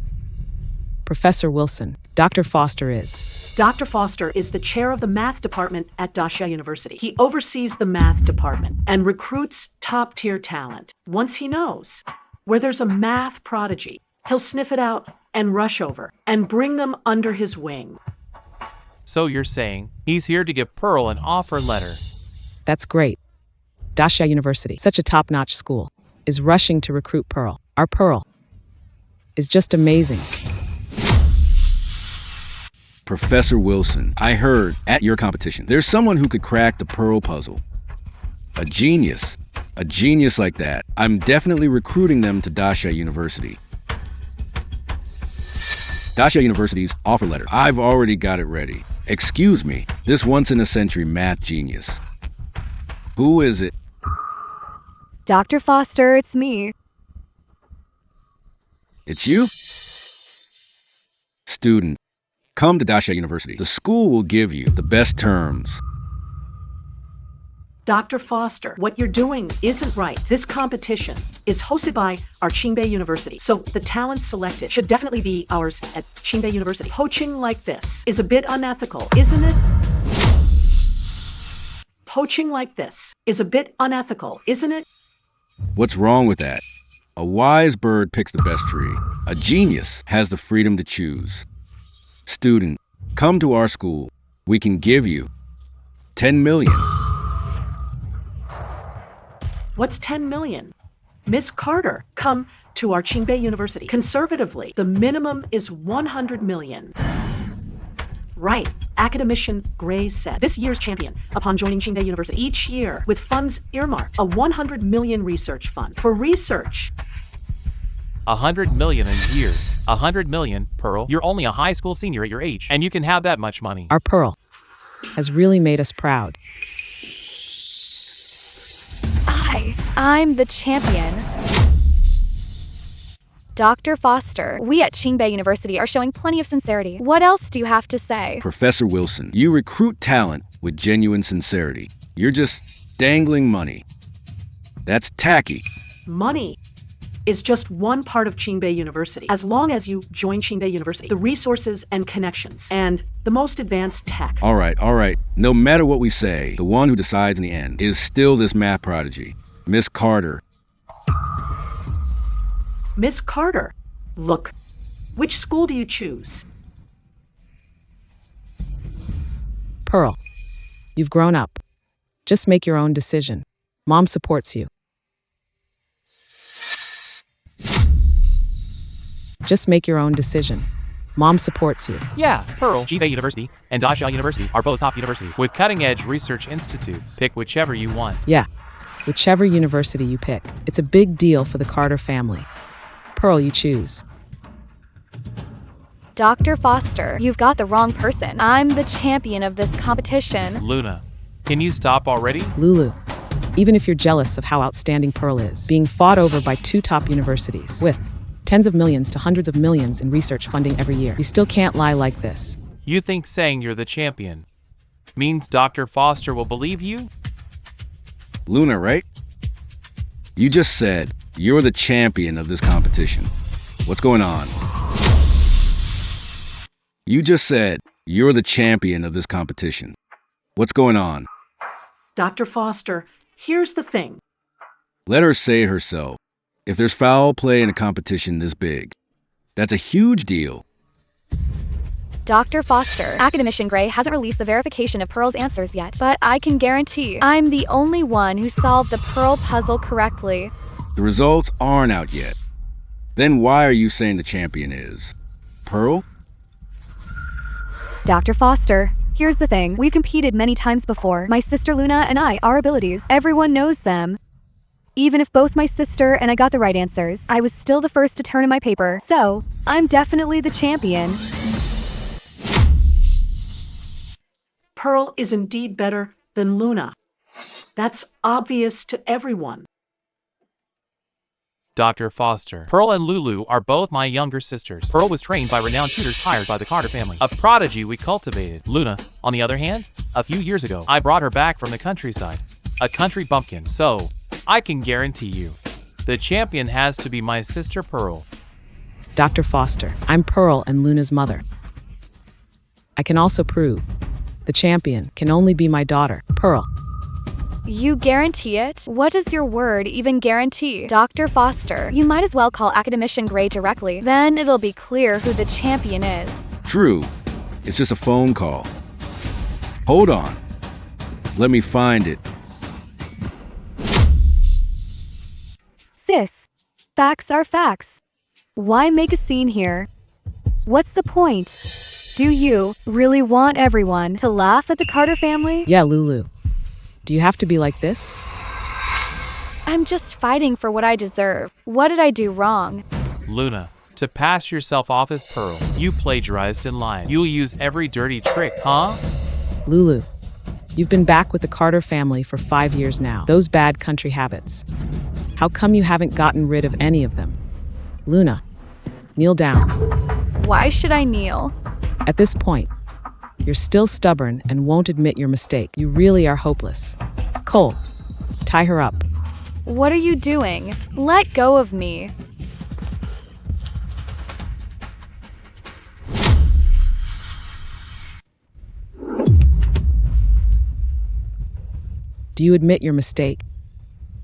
Professor Wilson, Dr. Foster is. Dr. Foster is the chair of the math department at Daxia University. He oversees the math department and recruits top-tier talent. Once he knows where there's a math prodigy, he'll sniff it out and rush over and bring them under his wing. So you're saying he's here to give Pearl an offer letter? That's great. Daxia University, such a top-notch school, is rushing to recruit Pearl. Our Pearl is just amazing. Professor Wilson, I heard at your competition, there's someone who could crack the Pearl puzzle. A genius. A genius like that. I'm definitely recruiting them to Daxia University. Daxia University's offer letter. I've already got it ready. Excuse me, this once-in-a-century math genius. Who is it? Dr. Foster, it's me. It's you? Student, come to Daxia University. The school will give you the best terms. Dr. Foster, what you're doing isn't right. This competition is hosted by our Ching Bay University, so the talent selected should definitely be ours at Ching Bay University. Poaching like this is a bit unethical, isn't it? Poaching like this is a bit unethical, isn't it? What's wrong with that? A wise bird picks the best tree. A genius has the freedom to choose. Student, come to our school. We can give you 10 million. What's 10 million? Miss Carter, come to our Ching Bay University. Conservatively, the minimum is 100 million. Right, Academician Gray said. This year's champion, upon joining Ching Bay University, each year, with funds earmarked, a 100 million research fund for research. 100 million a year. 100 million, Pearl. You're only a high school senior at your age, and you can have that much money. Our Pearl has really made us proud. I'm the champion. Dr. Foster, we at Ching Bay University are showing plenty of sincerity. What else do you have to say? Professor Wilson, you recruit talent with genuine sincerity. You're just dangling money. That's tacky. Money is just one part of Ching Bay University. As long as you join Ching Bay University, the resources and connections, and the most advanced tech. All right. No matter what we say, the one who decides in the end is still this math prodigy, Miss Carter. Miss Carter, look, which school do you choose? Pearl, you've grown up. Just make your own decision. Mom supports you. Just make your own decision. Mom supports you. Yeah, Pearl, Ching Bay University, and Dasha University are both top universities with cutting-edge research institutes. Pick whichever you want. Yeah, whichever university you pick. It's a big deal for the Carter family. Pearl, you choose. Dr. Foster, you've got the wrong person. I'm the champion of this competition. Luna, can you stop already? Lulu, even if you're jealous of how outstanding Pearl is, being fought over by two top universities with tens of millions to hundreds of millions in research funding every year, you still can't lie like this. You think saying you're the champion means Dr. Foster will believe you? Luna, right? You just said you're the champion of this competition. What's going on? You just said you're the champion of this competition. What's going on? Dr. Foster, here's the thing. Let her say it herself. If there's foul play in a competition this big, that's a huge deal. Dr. Foster, Academician Gray hasn't released the verification of Pearl's answers yet, but I can guarantee I'm the only one who solved the Pearl puzzle correctly. The results aren't out yet. Then why are you saying the champion is Pearl? Dr. Foster, here's the thing. We've competed many times before. My sister Luna and I, our abilities, everyone knows them. Even if both my sister and I got the right answers, I was still the first to turn in my paper. So, I'm definitely the champion. Pearl is indeed better than Luna. That's obvious to everyone. Dr. Foster, Pearl and Lulu are both my younger sisters. Pearl was trained by renowned tutors hired by the Carter family, a prodigy we cultivated. Luna, on the other hand, a few years ago, I brought her back from the countryside, a country bumpkin. So, I can guarantee you, the champion has to be my sister Pearl. Dr. Foster, I'm Pearl and Luna's mother. I can also prove the champion can only be my daughter, Pearl. You guarantee it? What does your word even guarantee? Dr. Foster, you might as well call Academician Gray directly. Then it'll be clear who the champion is. True. It's just a phone call. Hold on. Let me find it. Sis, facts are facts. Why make a scene here? What's the point? Do you really want everyone to laugh at the Carter family? Yeah, Lulu. Do you have to be like this? I'm just fighting for what I deserve. What did I do wrong? Luna, to pass yourself off as Pearl, you plagiarized and lied. You'll use every dirty trick, huh? Lulu, you've been back with the Carter family for 5 years now. Those bad country habits. How come you haven't gotten rid of any of them? Luna, kneel down. Why should I kneel? At this point, you're still stubborn and won't admit your mistake. You really are hopeless. Cole, tie her up. What are you doing? Let go of me. Do you admit your mistake?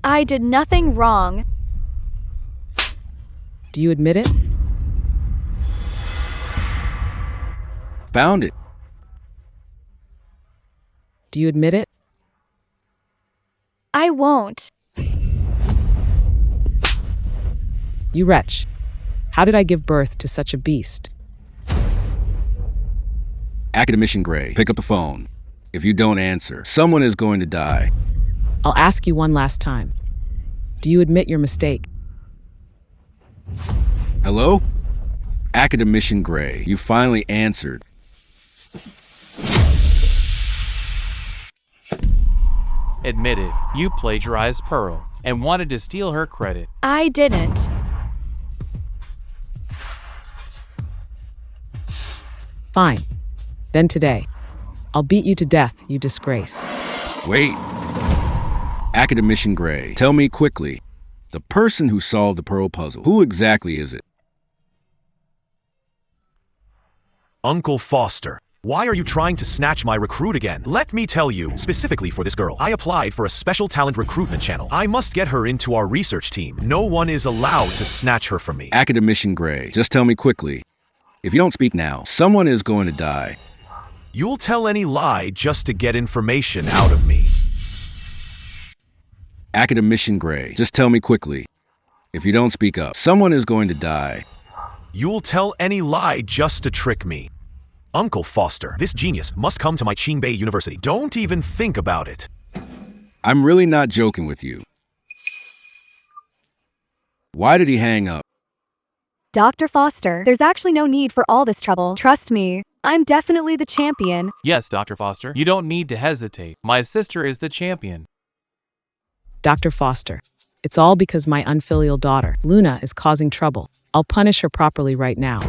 I did nothing wrong. Do you admit it? Found it. Do you admit it? I won't. You wretch. How did I give birth to such a beast? Academician Gray, pick up the phone. If you don't answer, someone is going to die. I'll ask you one last time. Do you admit your mistake? Hello? Academician Gray, you finally answered. Admit it, you plagiarized Pearl and wanted to steal her credit. I didn't. Fine. Then today, I'll beat you to death, you disgrace. Wait. Academician Gray, tell me quickly, the person who solved the Pearl puzzle, who exactly is it? Uncle Foster. Why are you trying to snatch my recruit again? Let me tell you, specifically for this girl, I applied for a special talent recruitment channel. I must get her into our research team. No one is allowed to snatch her from me. Academician Gray, just tell me quickly. If you don't speak now, someone is going to die. You'll tell any lie just to get information out of me. Academician Gray, just tell me quickly. If you don't speak up, someone is going to die. You'll tell any lie just to trick me. Uncle Foster, this genius must come to my Ching Bay University. Don't even think about it. I'm really not joking with you. Why did he hang up? Dr. Foster, there's actually no need for all this trouble. Trust me, I'm definitely the champion. Yes, Dr. Foster. You don't need to hesitate. My sister is the champion. Dr. Foster, it's all because my unfilial daughter, Luna, is causing trouble. I'll punish her properly right now.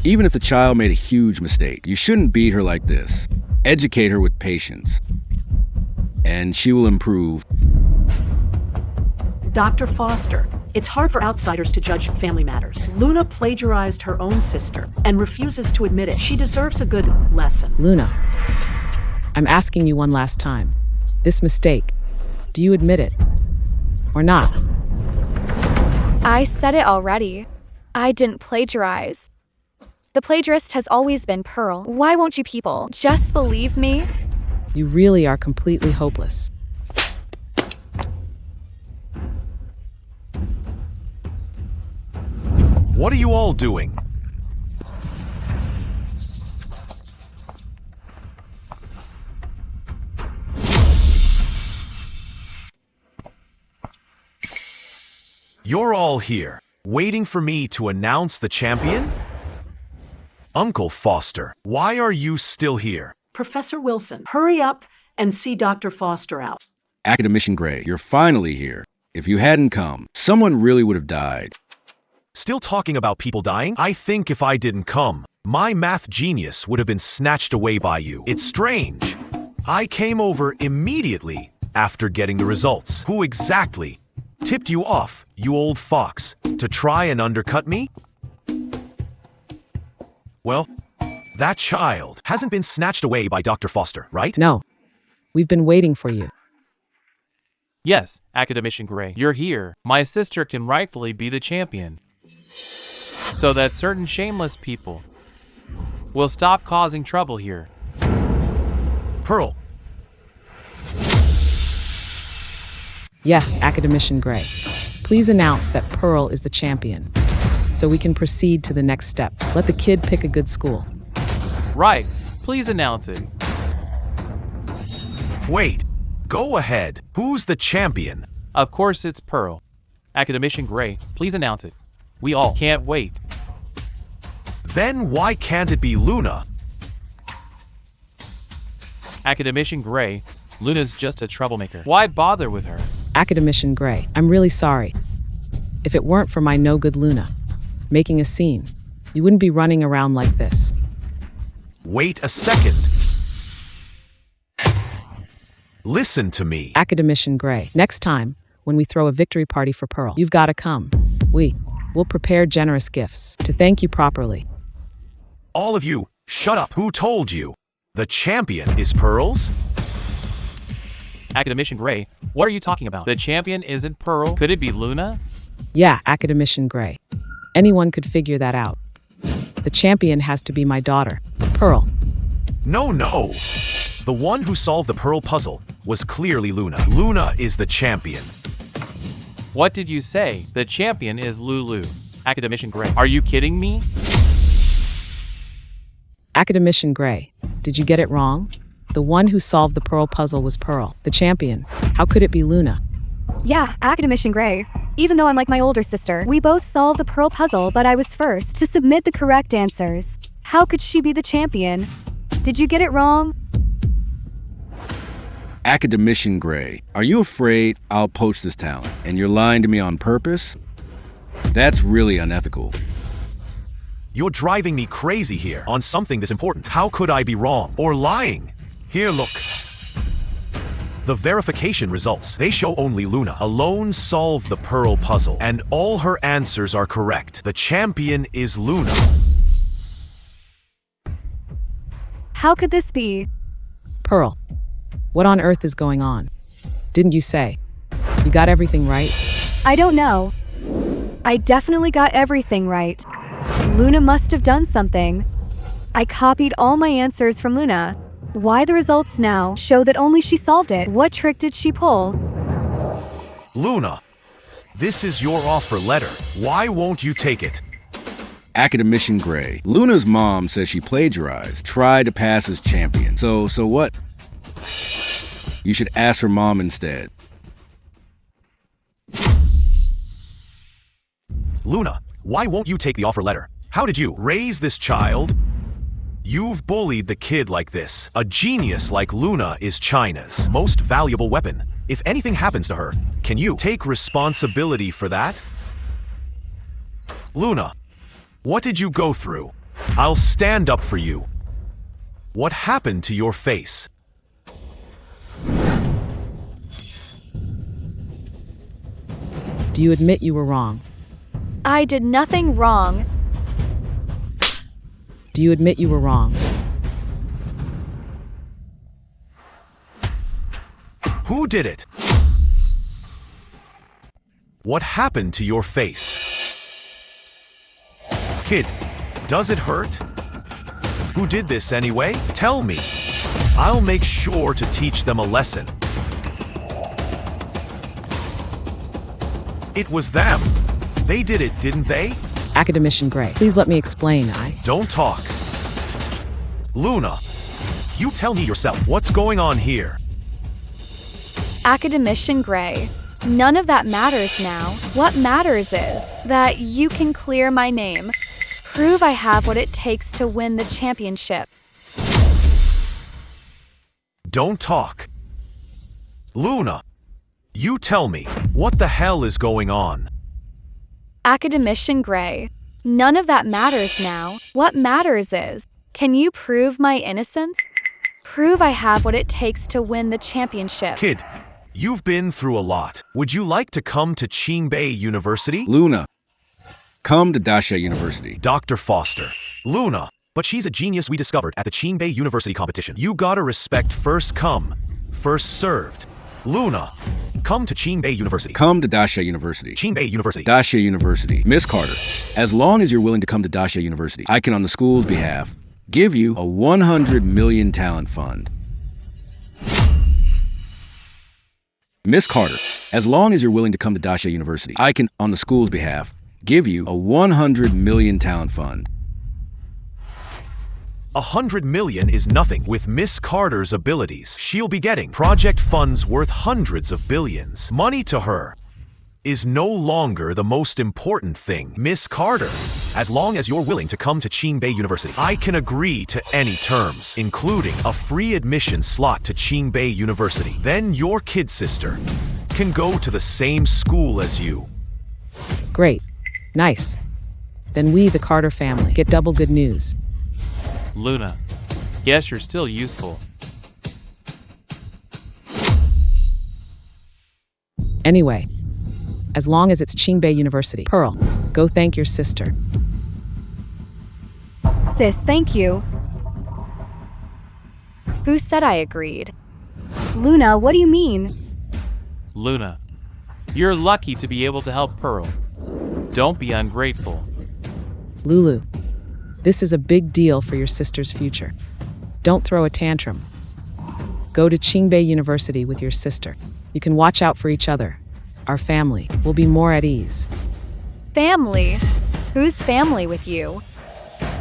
Even if the child made a huge mistake, you shouldn't beat her like this. Educate her with patience, and she will improve. Dr. Foster, it's hard for outsiders to judge family matters. Luna plagiarized her own sister and refuses to admit it. She deserves a good lesson. Luna, I'm asking you one last time. This mistake, do you admit it? Or not? I said it already. I didn't plagiarize. The plagiarist has always been Pearl. Why won't you people just believe me? You really are completely hopeless. What are you all doing? You're all here, waiting for me to announce the champion? Uncle Foster, why are you still here? Professor Wilson, hurry up and see Dr. Foster out. Academician Gray, you're finally here. If you hadn't come, someone really would have died. Still talking about people dying? I think if I didn't come, my math genius would have been snatched away by you. It's strange. I came over immediately after getting the results. Who exactly tipped you off, you old fox, to try and undercut me? Well, that child hasn't been snatched away by Dr. Foster, right? No. We've been waiting for you. Yes, Academician Gray, you're here. My sister can rightfully be the champion. So that certain shameless people will stop causing trouble here. Pearl. Yes, Academician Gray. Please announce that Pearl is the champion, so we can proceed to the next step. Let the kid pick a good school. Right, please announce it. Wait, go ahead. Who's the champion? Of course it's Pearl. Academician Gray, please announce it. We all can't wait. Then why can't it be Luna? Academician Gray, Luna's just a troublemaker. Why bother with her? Academician Gray, I'm really sorry. If it weren't for my no-good Luna making a scene, you wouldn't be running around like this. Wait a second. Listen to me. Academician Gray, next time, when we throw a victory party for Pearl, you've got to come. We'll prepare generous gifts to thank you properly. All of you, shut up. Who told you? The champion is Pearl's? Academician Gray, what are you talking about? The champion isn't Pearl? Could it be Luna? Yeah, Academician Gray. Anyone could figure that out. The champion has to be my daughter, Pearl. No. The one who solved the Pearl puzzle was clearly Luna. Luna is the champion. What did you say? The champion is Lulu. Academician Gray, are you kidding me? Academician Gray, did you get it wrong? The one who solved the Pearl puzzle was Pearl, the champion. How could it be Luna? Yeah, Academician Gray. Even though I'm like my older sister, we both solved the Pearl puzzle, but I was first to submit the correct answers. How could she be the champion? Did you get it wrong? Academician Gray, are you afraid I'll poach this talent and you're lying to me on purpose? That's really unethical. You're driving me crazy here on something this important. How could I be wrong or lying? Here, look. The verification results, they show only Luna alone solved the Pearl puzzle, and all her answers are correct. The champion is Luna. How could this be? Pearl, what on earth is going on? Didn't you say? You got everything right? I don't know. I definitely got everything right. Luna must have done something. I copied all my answers from Luna. Why the results now show that only she solved it? What trick did she pull? Luna, this is your offer letter. Why won't you take it? Accusation Gray. Luna's mom says she plagiarized, tried to pass as champion. So what? You should ask her mom instead. Luna, why won't you take the offer letter? How did you raise this child? You've bullied the kid like this. A genius like Luna is China's most valuable weapon. If anything happens to her, can you take responsibility for that? Luna, what did you go through? I'll stand up for you. What happened to your face? Do you admit you were wrong? I did nothing wrong. Do you admit you were wrong? Who did it? What happened to your face? Kid, does it hurt? Who did this anyway? Tell me. I'll make sure to teach them a lesson. It was them. They did it, didn't they? Accusation Gray, please let me explain. Don't talk. Luna, you tell me yourself what's going on here. Accusation Gray. None of that matters now. What matters is that you can clear my name. Prove I have what it takes to win the championship. Don't talk. Luna, you tell me, what the hell is going on? Accusation Gray. None of that matters now. What matters is, can you prove my innocence? Prove I have what it takes to win the championship. Kid, you've been through a lot. Would you like to come to Ching Bay University? Luna, come to Daxia University. Dr. Foster. Luna, but she's a genius we discovered at the Ching Bay University competition. You gotta respect first come, first served. Luna, come to Ching Bay University. Come to Daxia University. Ching Bay University. Daxia University. Miss Carter, as long as you're willing to come to Daxia University, I can, on the school's behalf, give you a 100 million talent fund. Miss Carter, as long as you're willing to come to Daxia University, I can, on the school's behalf, give you a 100 million talent fund. 100 million is nothing. With Miss Carter's abilities, she'll be getting project funds worth hundreds of billions. Money to her is no longer the most important thing. Miss Carter, as long as you're willing to come to Ching Bay University, I can agree to any terms, including a free admission slot to Ching Bay University. Then your kid sister can go to the same school as you. Great. Nice. Then we, the Carter family, get double good news. Luna, yes, you're still useful. Anyway, as long as it's Ching Bay University. Pearl, go thank your sister. Sis, thank you. Who said I agreed? Luna, what do you mean? Luna, you're lucky to be able to help Pearl. Don't be ungrateful. Lulu, this is a big deal for your sister's future. Don't throw a tantrum. Go to Ching Bay University with your sister. You can watch out for each other. Our family will be more at ease. Family? Whose family with you?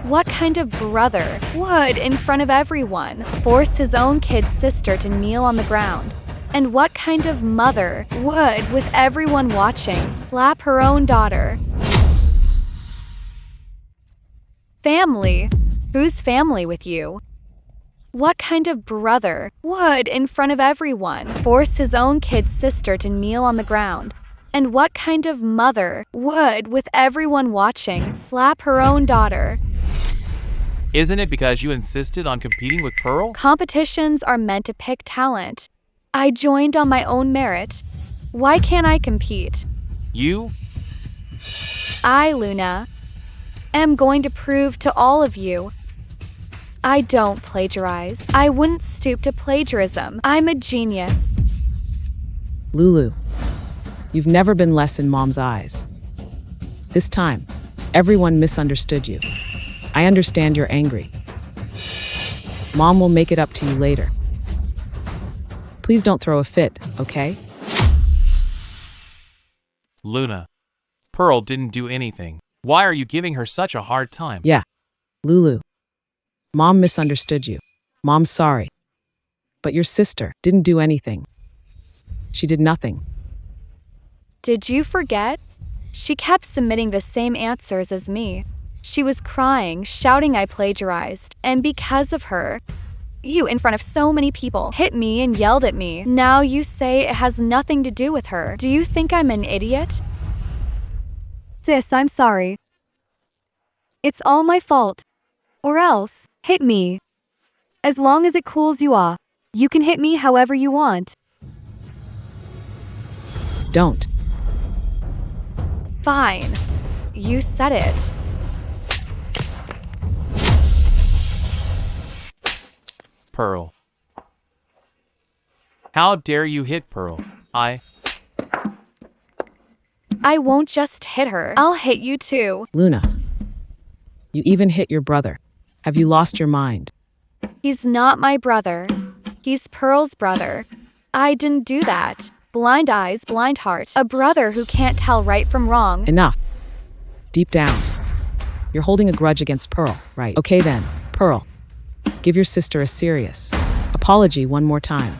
What kind of brother would, in front of everyone, force his own kid's sister to kneel on the ground? And what kind of mother would, with everyone watching, slap her own daughter? Family? Whose family with you? What kind of brother would, in front of everyone, force his own kid's sister to kneel on the ground? And what kind of mother would, with everyone watching, slap her own daughter? Isn't it because you insisted on competing with Pearl? Competitions are meant to pick talent. I joined on my own merit. Why can't I compete? You? I, Luna, am going to prove to all of you I don't plagiarize. I wouldn't stoop to plagiarism. I'm a genius. Lulu, you've never been less in Mom's eyes. This time, everyone misunderstood you. I understand you're angry. Mom will make it up to you later. Please don't throw a fit, okay? Luna. Pearl didn't do anything. Why are you giving her such a hard time? Yeah, Lulu. Mom misunderstood you. Mom's sorry. But your sister didn't do anything. She did nothing. Did you forget? She kept submitting the same answers as me. She was crying, shouting I plagiarized, and because of her, you, in front of so many people, hit me and yelled at me. Now you say it has nothing to do with her. Do you think I'm an idiot? Sis, I'm sorry. It's all my fault. Or else, hit me. As long as it cools you off, you can hit me however you want. Don't. Fine. You said it. Pearl. How dare you hit Pearl? I won't just hit her. I'll hit you too. Luna, you even hit your brother. Have you lost your mind? He's not my brother. He's Pearl's brother. I didn't do that. Blind eyes, blind heart. A brother who can't tell right from wrong. Enough. Deep down, you're holding a grudge against Pearl, right? Okay then, Pearl, give your sister a serious apology one more time.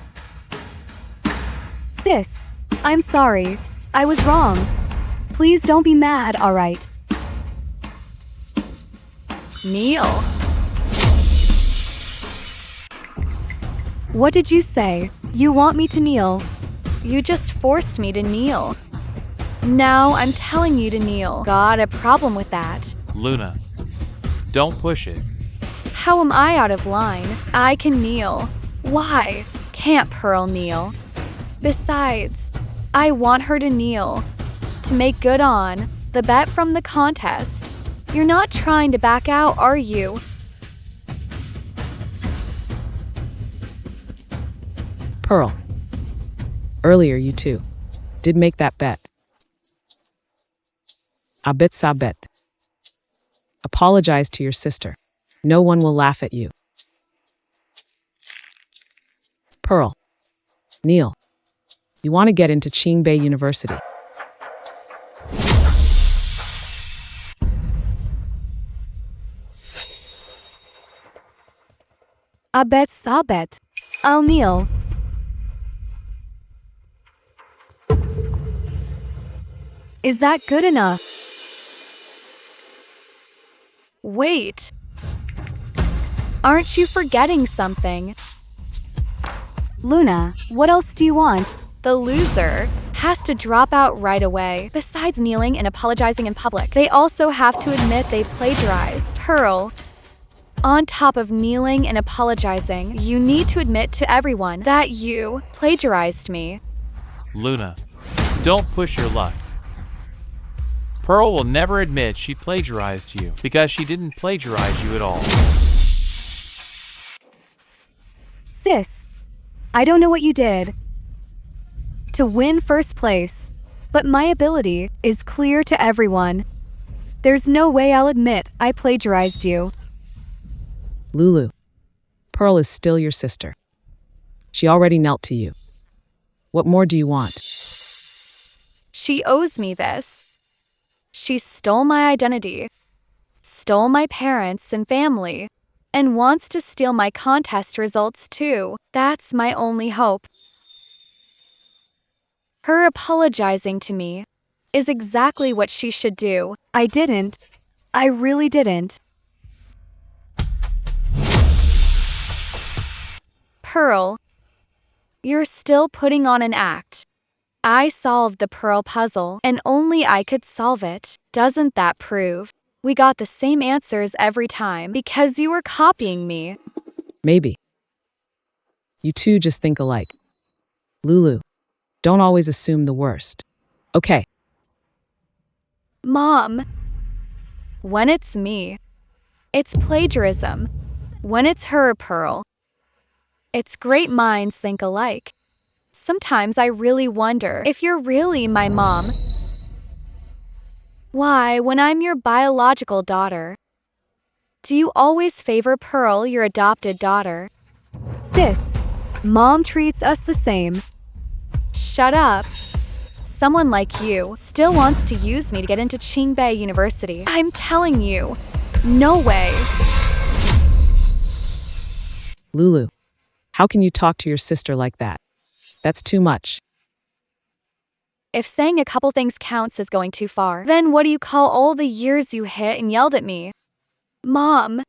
Sis, I'm sorry. I was wrong. Please don't be mad, alright? Kneel. What did you say? You want me to kneel? You just forced me to kneel. Now I'm telling you to kneel. Got a problem with that? Luna. Don't push it. How am I out of line? I can kneel. Why can't Pearl kneel? Besides, I want her to kneel. To make good on the bet from the contest. You're not trying to back out, are you? Pearl, earlier you two did make that bet. Sabet. Apologize to your sister. No one will laugh at you. Pearl, kneel. You want to get into Ching Bay University. Sabet. I'll kneel. Is that good enough? Wait. Aren't you forgetting something? Luna, what else do you want? The loser has to drop out right away. Besides kneeling and apologizing in public, they also have to admit they plagiarized. Pearl, on top of kneeling and apologizing, you need to admit to everyone that you plagiarized me. Luna, don't push your luck. Pearl will never admit she plagiarized you because she didn't plagiarize you at all. Sis, I don't know what you did to win first place, but my ability is clear to everyone. There's no way I'll admit I plagiarized you. Lulu, Pearl is still your sister. She already knelt to you. What more do you want? She owes me this. She stole my identity, stole my parents and family, and wants to steal my contest results too. That's my only hope. Her apologizing to me is exactly what she should do. I didn't. I really didn't. Pearl, you're still putting on an act. I solved the Pearl puzzle, and only I could solve it. Doesn't that prove we got the same answers every time because you were copying me? Maybe. You two just think alike. Lulu, don't always assume the worst. Okay, Mom, when it's me, it's plagiarism. When it's her, Pearl, it's great minds think alike. Sometimes I really wonder if you're really my mom. Why, when I'm your biological daughter, do you always favor Pearl, your adopted daughter? Sis, Mom treats us the same. Shut up. Someone like you still wants to use me to get into Ching Bay University. I'm telling you, no way. Lulu, how can you talk to your sister like that? That's too much. If saying a couple things counts as going too far, then what do you call all the years you hit and yelled at me? Mom,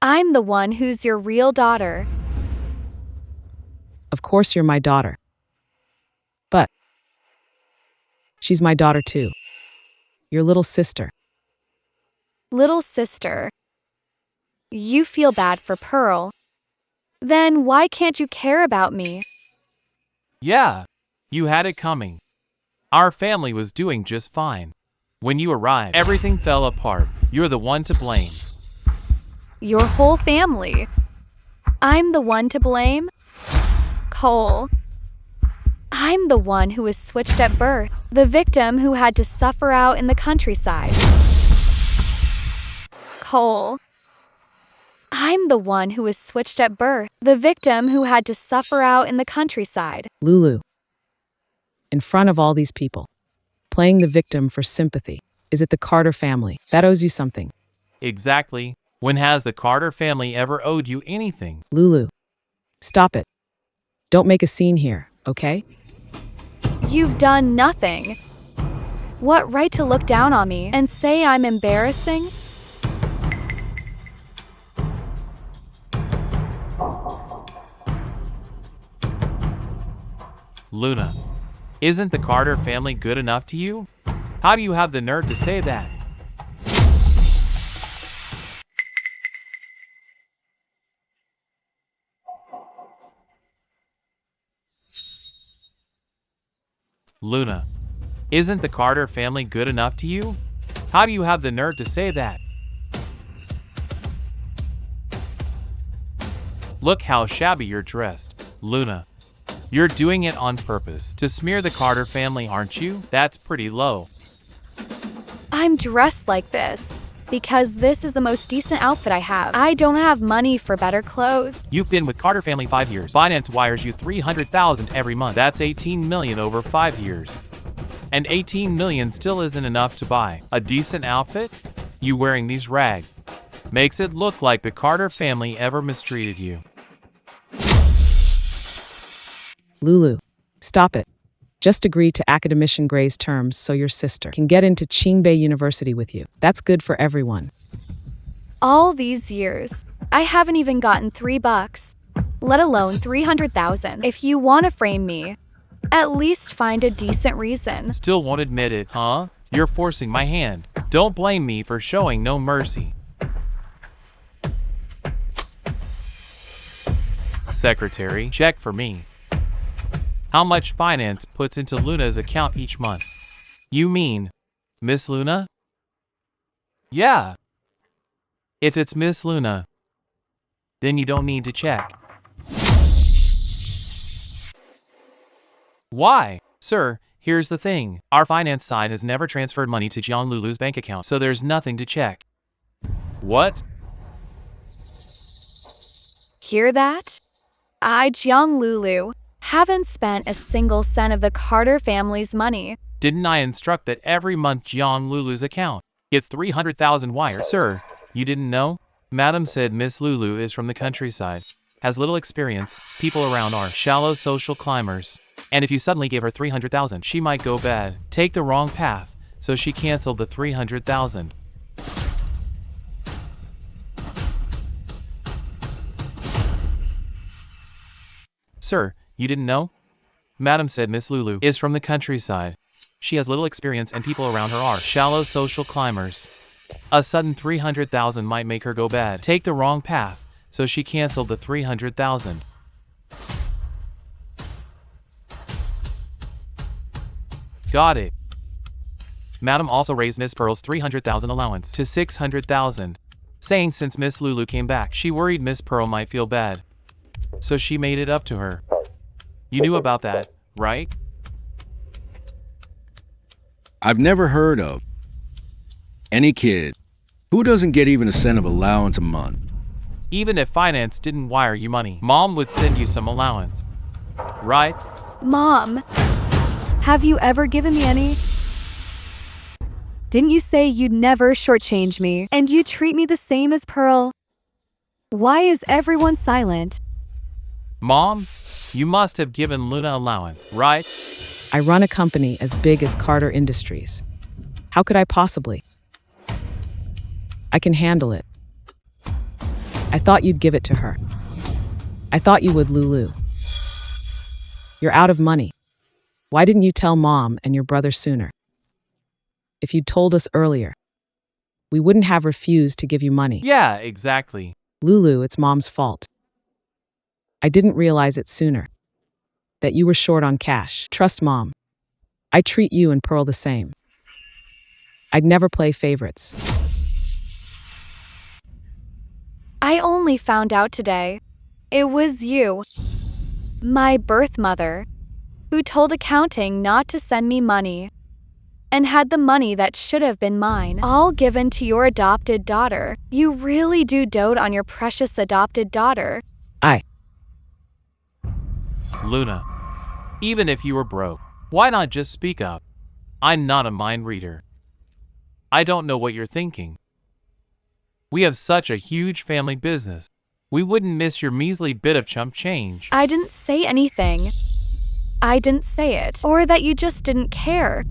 I'm the one who's your real daughter. Of course you're my daughter. But she's my daughter too. Your little sister. Little sister. You feel bad for Pearl. Then why can't you care about me? Yeah, you had it coming. Our family was doing just fine. When you arrived, everything fell apart. You're the one to blame. Your whole family. I'm the one to blame? Cole. I'm the one who was switched at birth, the victim who had to suffer out in the countryside. Cole. I'm the one who was switched at birth, the victim who had to suffer out in the countryside. Lulu, in front of all these people, playing the victim for sympathy. Is it the Carter family that owes you something? Exactly. When has the Carter family ever owed you anything? Lulu, stop it. Don't make a scene here, okay? You've done nothing. What right to look down on me and say I'm embarrassing? Luna, isn't the Carter family good enough to you? How do you have the nerve to say that? Luna, isn't the Carter family good enough to you? How do you have the nerve to say that? Look how shabby you're dressed, Luna. You're doing it on purpose to smear the Carter family, aren't you? That's pretty low. I'm dressed like this because this is the most decent outfit I have. I don't have money for better clothes. You've been with Carter family 5 years. Finance wires you $300,000 every month. That's $18 million over 5 years. And $18 million still isn't enough to buy a decent outfit? You wearing these rags makes it look like the Carter family ever mistreated you. Lulu, stop it. Just agree to academician Gray's terms so your sister can get into Ching Bay University with you. That's good for everyone. All these years, I haven't even gotten $3, let alone 300,000. If you want to frame me, at least find a decent reason. Still won't admit it, huh? You're forcing my hand. Don't blame me for showing no mercy. Secretary, check for me. How much finance puts into Luna's account each month? You mean Miss Luna? Yeah. If it's Miss Luna, then you don't need to check. Why? Sir, here's the thing. Our finance side has never transferred money to Jiang Lulu's bank account, so there's nothing to check. What? Hear that? I, Jiang Lulu, haven't spent a single cent of the Carter family's money. Didn't I instruct that every month Jiang Lulu's account gets 300,000 wires? Sir, you didn't know? Madam said Miss Lulu is from the countryside, has little experience, people around are shallow social climbers, and if you suddenly give her 300,000, she might go bad, take the wrong path, so she canceled the 300,000. Sir, you didn't know? Madam said Miss Lulu is from the countryside. She has little experience and people around her are shallow social climbers. A sudden 300,000 might make her go bad, take the wrong path, so she canceled the 300,000. Got it. Madam also raised Miss Pearl's 300,000 allowance to 600,000, saying since Miss Lulu came back, she worried Miss Pearl might feel bad. So she made it up to her. You knew about that, right? I've never heard of any kid who doesn't get even a cent of allowance a month. Even if finance didn't wire you money, Mom would send you some allowance. Right? Mom, have you ever given me any? Didn't you say you'd never shortchange me, and you treat me the same as Pearl? Why is everyone silent? Mom, you must have given Luna allowance, right? I run a company as big as Carter Industries. How could I possibly? I can handle it. I thought you'd give it to her. I thought you would, Lulu. You're out of money. Why didn't you tell Mom and your brother sooner? If you'd told us earlier, we wouldn't have refused to give you money. Yeah, exactly. Lulu, it's Mom's fault. I didn't realize it sooner. That you were short on cash. Trust Mom. I treat you and Pearl the same. I'd never play favorites. I only found out today. It was you, my birth mother, who told accounting not to send me money, and had the money that should have been mine all given to your adopted daughter. You really do dote on your precious adopted daughter. Luna, even if you were broke, why not just speak up? I'm not a mind reader. I don't know what you're thinking. We have such a huge family business. We wouldn't miss your measly bit of chump change. I didn't say anything. I didn't say it, or that you just didn't care.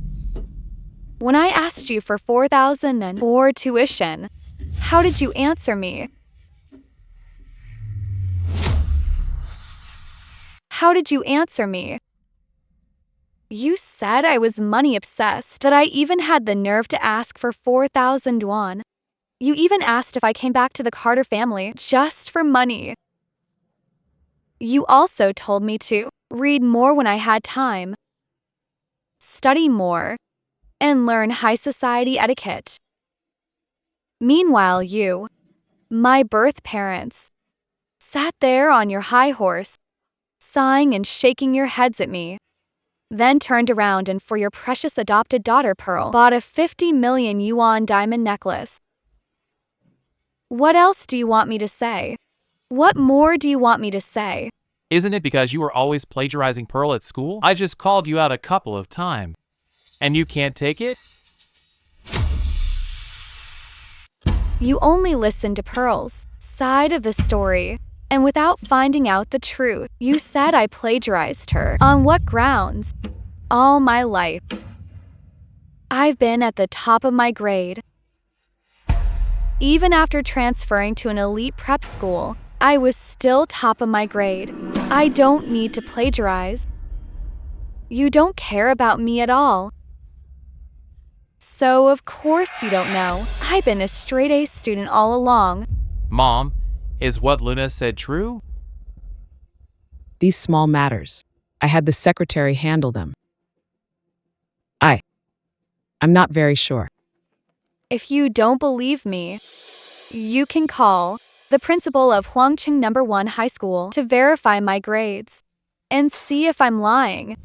When I asked you for $4,000 for tuition, how did you answer me? How did you answer me? You said I was money obsessed, that I even had the nerve to ask for 4,000 won. You even asked if I came back to the Carter family just for money. You also told me to read more when I had time, study more, and learn high society etiquette. Meanwhile, you, my birth parents, sat there on your high horse, sighing and shaking your heads at me, then turned around and for your precious adopted daughter Pearl bought a 50 million yuan diamond necklace. What else do you want me to say? What more do you want me to say? Isn't it because you were always plagiarizing Pearl at school? I just called you out a couple of times. And you can't take it? You only listened to Pearl's side of the story, and without finding out the truth, you said I plagiarized her. On what grounds? All my life, I've been at the top of my grade. Even after transferring to an elite prep school, I was still top of my grade. I don't need to plagiarize. You don't care about me at all. So of course you don't know. I've been a straight A student all along. Mom, is what Luna said true? These small matters. I had the secretary handle them. I'm not very sure. If you don't believe me, you can call the principal of Huangqing No. 1 High School to verify my grades and see if I'm lying.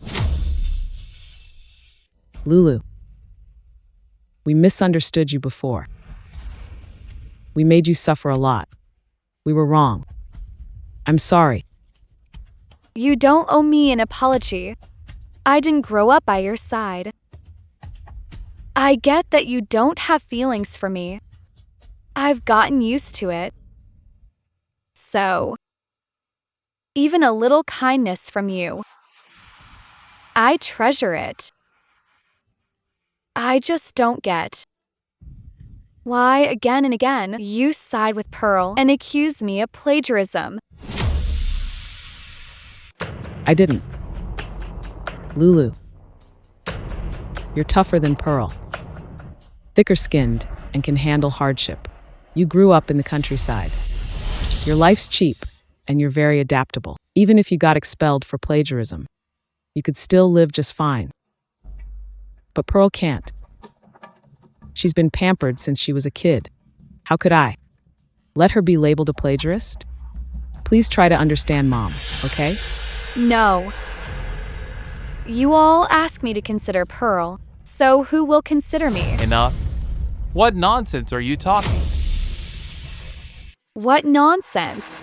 Lulu, we misunderstood you before. We made you suffer a lot. We were wrong. I'm sorry. You don't owe me an apology. I didn't grow up by your side. I get that you don't have feelings for me. I've gotten used to it. So, even a little kindness from you, I treasure it. I just don't get why again and again you side with Pearl and accuse me of plagiarism. I didn't. Lulu, you're tougher than Pearl. Thicker skinned and can handle hardship. You grew up in the countryside. Your life's cheap and you're very adaptable. Even if you got expelled for plagiarism, you could still live just fine. But Pearl can't. She's been pampered since she was a kid. How could I let her be labeled a plagiarist? Please try to understand Mom, okay? No. You all ask me to consider Pearl, so who will consider me? Enough. What nonsense are you talking? What nonsense?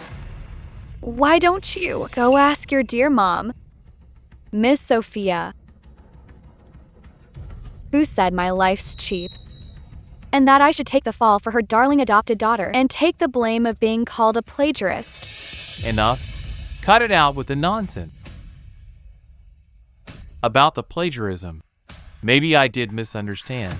Why don't you go ask your dear mom, Miss Sophia, who said my life's cheap, and that I should take the fall for her darling adopted daughter and take the blame of being called a plagiarist. Enough. Cut it out with the nonsense. About the plagiarism. Maybe I did misunderstand.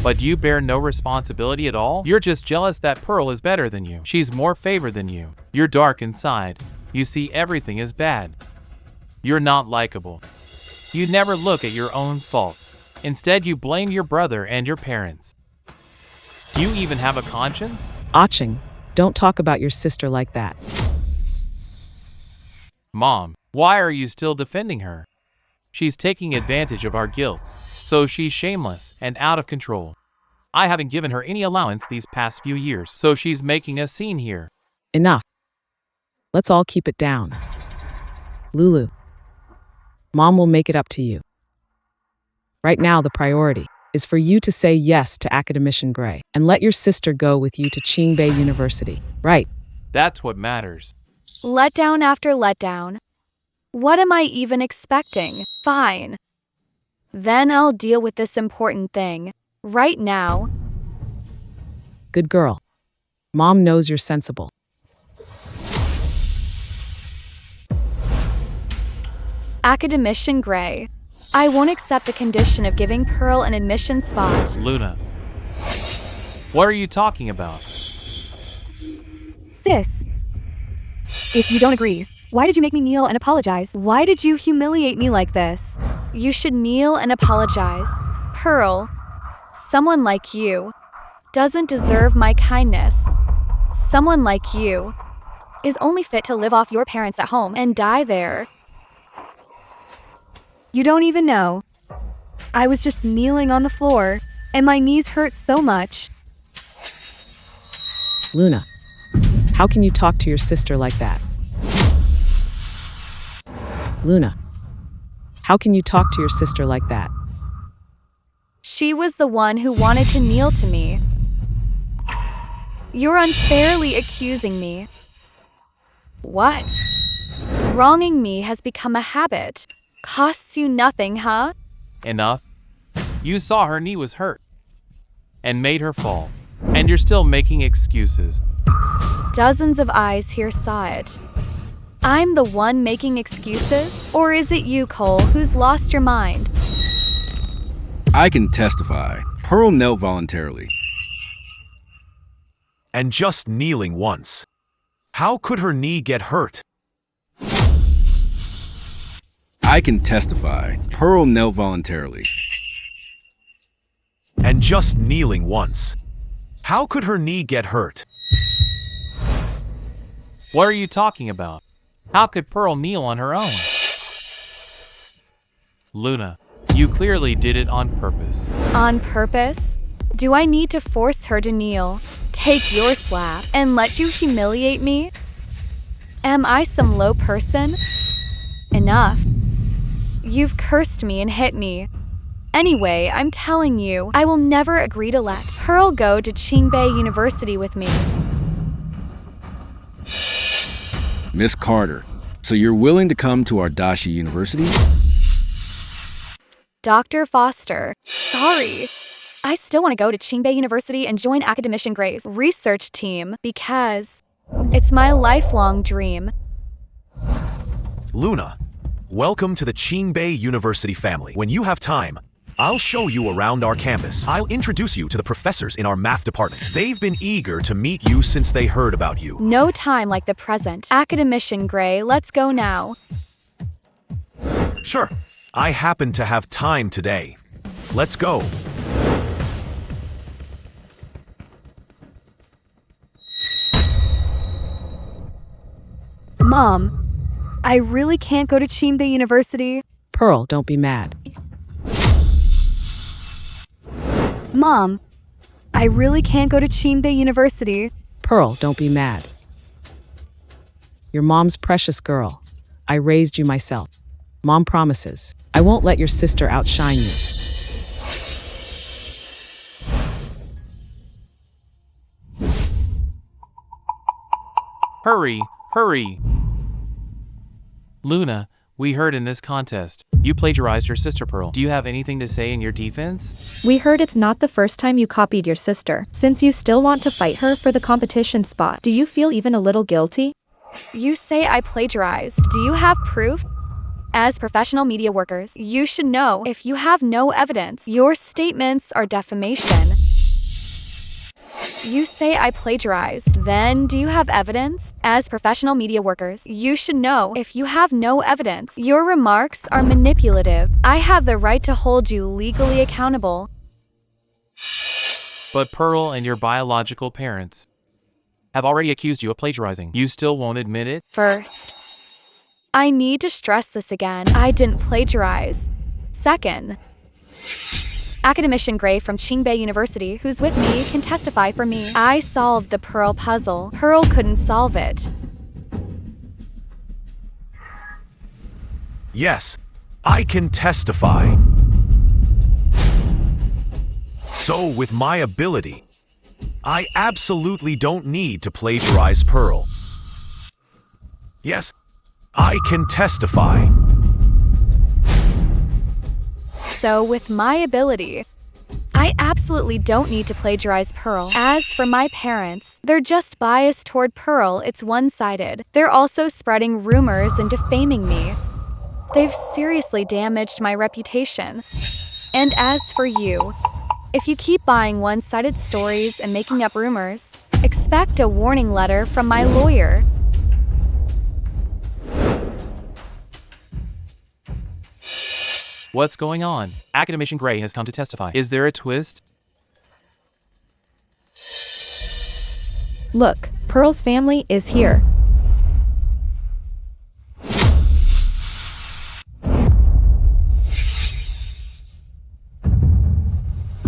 But you bear no responsibility at all? You're just jealous that Pearl is better than you. She's more favored than you. You're dark inside. You see everything as bad. You're not likable. You never look at your own faults. Instead, you blame your brother and your parents. Do you even have a conscience? Ching, don't talk about your sister like that. Mom, why are you still defending her? She's taking advantage of our guilt. So she's shameless and out of control. I haven't given her any allowance these past few years, so she's making a scene here. Enough. Let's all keep it down. Lulu, Mom will make it up to you. Right now, the priority is for you to say yes to Academician Gray and let your sister go with you to Ching Bay University, right? That's what matters. Letdown after letdown. What am I even expecting? Fine. Then I'll deal with this important thing. Right now. Good girl. Mom knows you're sensible. Academician Gray, I won't accept the condition of giving Pearl an admission spot. Luna. What are you talking about? Sis, if you don't agree, why did you make me kneel and apologize? Why did you humiliate me like this? You should kneel and apologize. Pearl, someone like you doesn't deserve my kindness. Someone like you is only fit to live off your parents at home and die there. You don't even know. I was just kneeling on the floor, and my knees hurt so much. Luna, how can you talk to your sister like that? Luna, how can you talk to your sister like that? She was the one who wanted to kneel to me. You're unfairly accusing me. What? Wronging me has become a habit. Costs you nothing, huh? Enough. You saw her knee was hurt and made her fall, and you're still making excuses. Dozens of eyes here saw it. I'm the one making excuses? Or is it you, Cole, who's lost your mind? I can testify. Pearl knelt voluntarily. And just kneeling once. How could her knee get hurt? I can testify. Pearl knelt voluntarily. And just kneeling once. How could her knee get hurt? What are you talking about? How could Pearl kneel on her own? Luna, you clearly did it on purpose. On purpose? Do I need to force her to kneel, take your slap, and let you humiliate me? Am I some low person? Enough. You've cursed me and hit me. Anyway, I'm telling you, I will never agree to let Pearl go to Ching Bay University with me. Miss Carter, so you're willing to come to our Dashi University? Dr. Foster, sorry. I still want to go to Ching Bay University and join Academician Gray's research team because it's my lifelong dream. Luna, welcome to the Ching Bay University family. When you have time, I'll show you around our campus. I'll introduce you to the professors in our math department. They've been eager to meet you since they heard about you. No time like the present. Academician Gray, let's go now. Sure, I happen to have time today. Let's go. Mom, I really can't go to Ching Bay University. Pearl, don't be mad. Mom, I really can't go to Ching Bay University. Pearl, don't be mad. Your mom's precious girl. I raised you myself. Mom promises, I won't let your sister outshine you. Hurry, hurry. Luna, we heard in this contest, you plagiarized your sister Pearl. Do you have anything to say in your defense? We heard it's not the first time you copied your sister. Since you still want to fight her for the competition spot, do you feel even a little guilty? You say I plagiarized. Do you have proof? As professional media workers, you should know if you have no evidence, your statements are defamation. You say I plagiarized. Then, do you have evidence? As professional media workers, you should know if you have no evidence, your remarks are manipulative. I have the right to hold you legally accountable. But Pearl and your biological parents have already accused you of plagiarizing. You still won't admit it? First, I need to stress this again. I didn't plagiarize. Second, academician Gray from Ching Bay University, who's with me, can testify for me. I solved the Pearl puzzle. Pearl couldn't solve it. Yes, I can testify. So, with my ability, I absolutely don't need to plagiarize Pearl. Yes, I can testify. So, with my ability, I absolutely don't need to plagiarize Pearl. As for my parents, they're just biased toward Pearl. It's one-sided. They're also spreading rumors and defaming me. They've seriously damaged my reputation. And as for you, if you keep buying one-sided stories and making up rumors, expect a warning letter from my lawyer. What's going on? Academician Gray has come to testify. Is there a twist? Look, Pearl's family is here.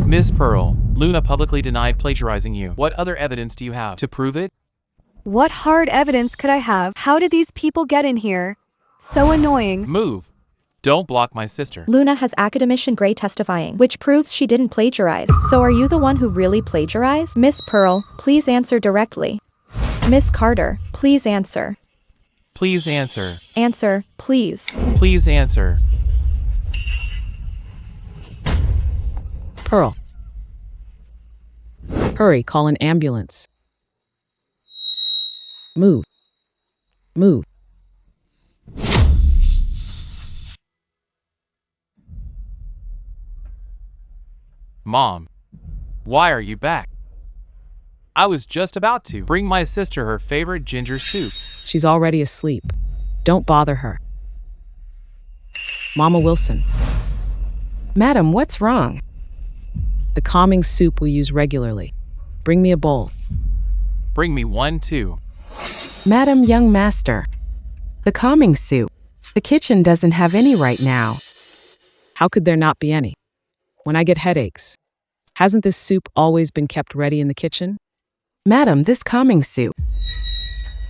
Miss Pearl, Luna publicly denied plagiarizing you. What other evidence do you have to prove it? What hard evidence could I have? How did these people get in here? So annoying. Move. Don't block my sister. Luna has academician Gray testifying, which proves she didn't plagiarize. So are you the one who really plagiarized? Miss Pearl, please answer directly. Miss Carter, please answer. Please answer. Answer, please. Please answer. Pearl. Hurry, call an ambulance. Move. Move. Mom, why are you back? I was just about to bring my sister her favorite ginger soup. She's already asleep. Don't bother her. Mama Wilson. Madam, what's wrong? The calming soup we use regularly. Bring me a bowl. Bring me one too. Madam, young master. The calming soup. The kitchen doesn't have any right now. How could there not be any? When I get headaches, hasn't this soup always been kept ready in the kitchen? Madam, this calming soup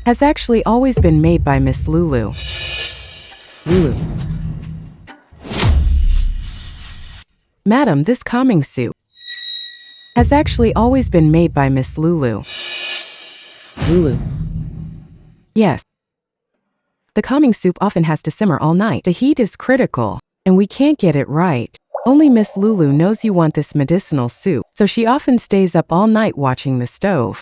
has actually always been made by Miss Lulu. Lulu. Madam, this calming soup has actually always been made by Miss Lulu. Lulu. Yes. The calming soup often has to simmer all night. The heat is critical, and we can't get it right. Only Miss Lulu knows you want this medicinal soup, so she often stays up all night watching the stove.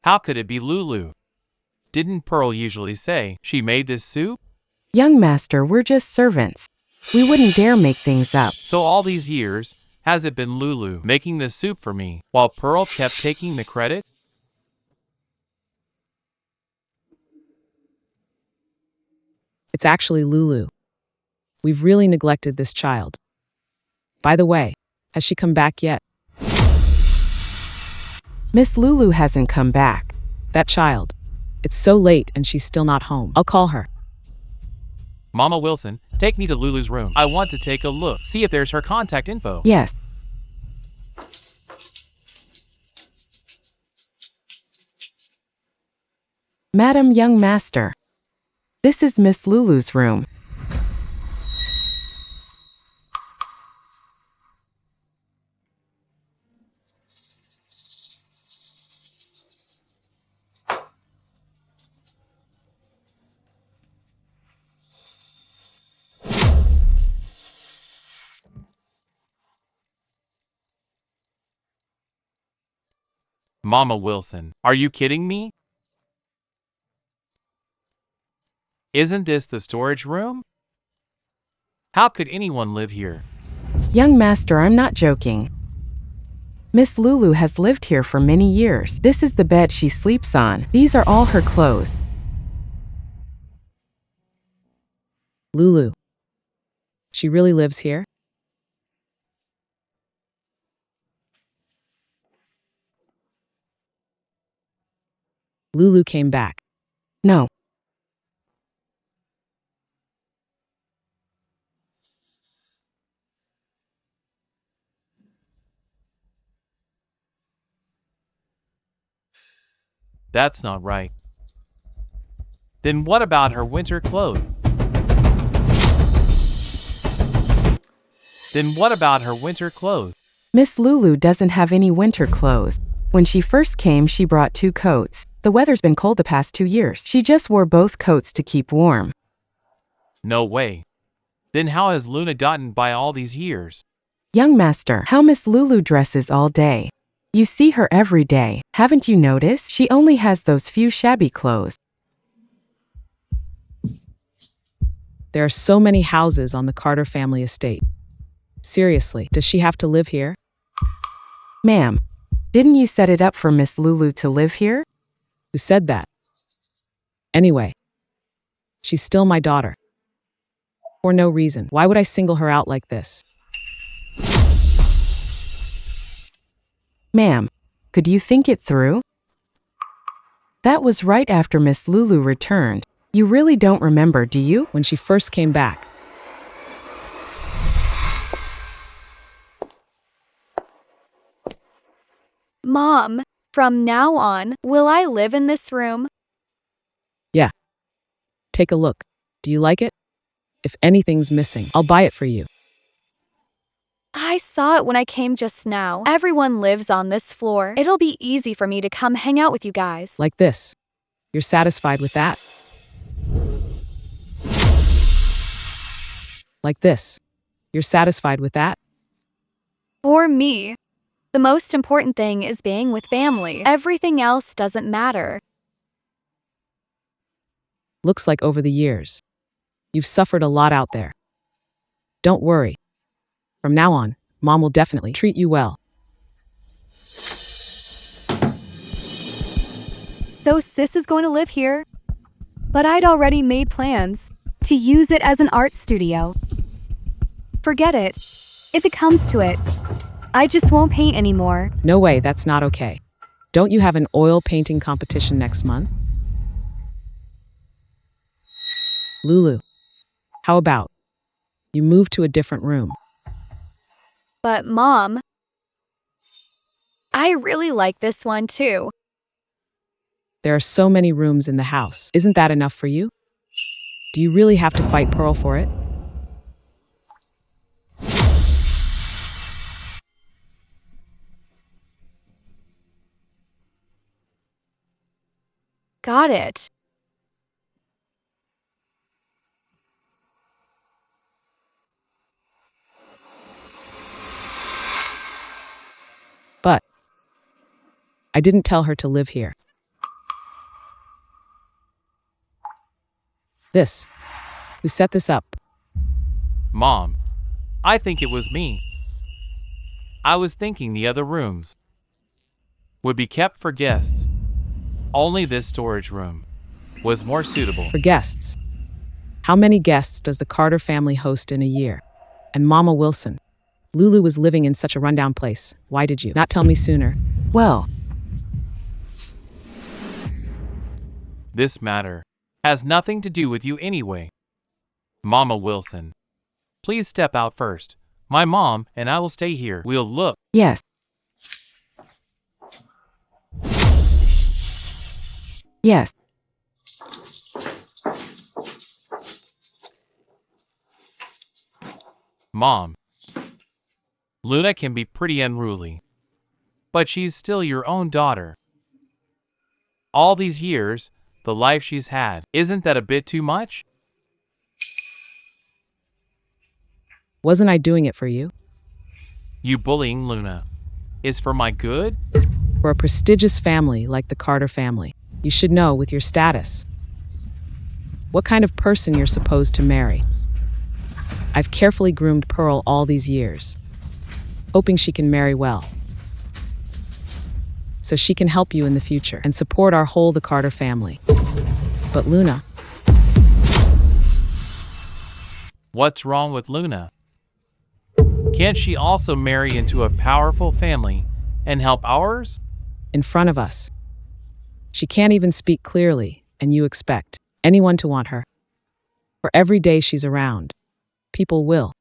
How could it be Lulu? Didn't Pearl usually say she made this soup? Young master, we're just servants. We wouldn't dare make things up. So all these years, has it been Lulu making this soup for me, while Pearl kept taking the credit? It's actually Lulu. We've really neglected this child. By the way, has she come back yet? Miss Lulu hasn't come back. That child. It's so late and she's still not home. I'll call her. Mama Wilson, take me to Lulu's room. I want to take a look, see if there's her contact info. Yes. Madam Young Master. This is Miss Lulu's room. Mama Wilson, are you kidding me? Isn't this the storage room? How could anyone live here? Young Master, I'm not joking. Miss Lulu has lived here for many years. This is the bed she sleeps on. These are all her clothes. Lulu. She really lives here? Lulu came back. No. That's not right. Then what about her winter clothes? Then what about her winter clothes? Miss Lulu doesn't have any winter clothes. When she first came, she brought 2 coats. The weather's been cold the past 2 years. She just wore both coats to keep warm. No way. Then how has Luna gotten by all these years? Young Master, how Miss Lulu dresses all day. You see her every day. Haven't you noticed? She only has those few shabby clothes. There are so many houses on the Carter family estate. Seriously, does she have to live here? Ma'am, didn't you set it up for Miss Lulu to live here? Who said that? Anyway, she's still my daughter. For no reason. Why would I single her out like this? Ma'am, could you think it through? That was right after Miss Lulu returned. You really don't remember, do you? When she first came back. Mom, from now on, will I live in this room? Yeah. Take a look. Do you like it? If anything's missing, I'll buy it for you. I saw it when I came just now. Everyone lives on this floor. It'll be easy for me to come hang out with you guys. Like this. You're satisfied with that? Like this. You're satisfied with that? For me, the most important thing is being with family. Everything else doesn't matter. Looks like over the years, you've suffered a lot out there. Don't worry. From now on, Mom will definitely treat you well. So Sis is going to live here? But I'd already made plans to use it as an art studio. Forget it. If it comes to it, I just won't paint anymore. No way, that's not okay. Don't you have an oil painting competition next month? Lulu, how about you move to a different room? But Mom, I really like this one too. There are so many rooms in the house. Isn't that enough for you? Do you really have to fight Pearl for it? Got it. But I didn't tell her to live here. Who set this up? Mom, I think it was me. I was thinking the other rooms would be kept for guests. Only this storage room was more suitable. For guests. How many guests does the Carter family host in a year? And Mama Wilson, Lulu was living in such a rundown place. Why did you not tell me sooner? Well, This matter has nothing to do with you anyway. Mama Wilson, please step out first. My mom and I will stay here. We'll look. yes. Yes. Mom, Luna can be pretty unruly, but she's still your own daughter. All these years, the life she's had, isn't that a bit too much? Wasn't I doing it for you? You bullying Luna is for my good? For a prestigious family like the Carter family, you should know with your status what kind of person you're supposed to marry. I've carefully groomed Pearl all these years, hoping she can marry well, so she can help you in the future and support our whole the Carter family. But Luna, What's wrong with Luna? Can't she also marry into a powerful family and help ours? in front of us, she can't even speak clearly, and you expect anyone to want her. For every day she's around, people will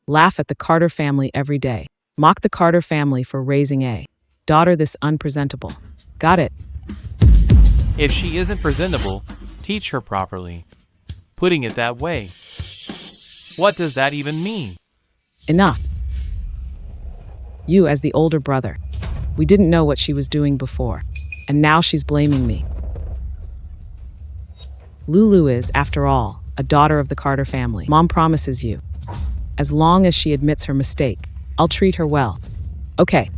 laugh at the Carter family every day, mock the Carter family for raising a daughter this unpresentable. Got it? If she isn't presentable, teach her properly. Putting it that way. What does that even mean? Enough. You, as the older brother, we didn't know what she was doing before, and now she's blaming me. Lulu is, after all, a daughter of the Carter family. Mom promises you, as long as she admits her mistake, I'll treat her well. Okay.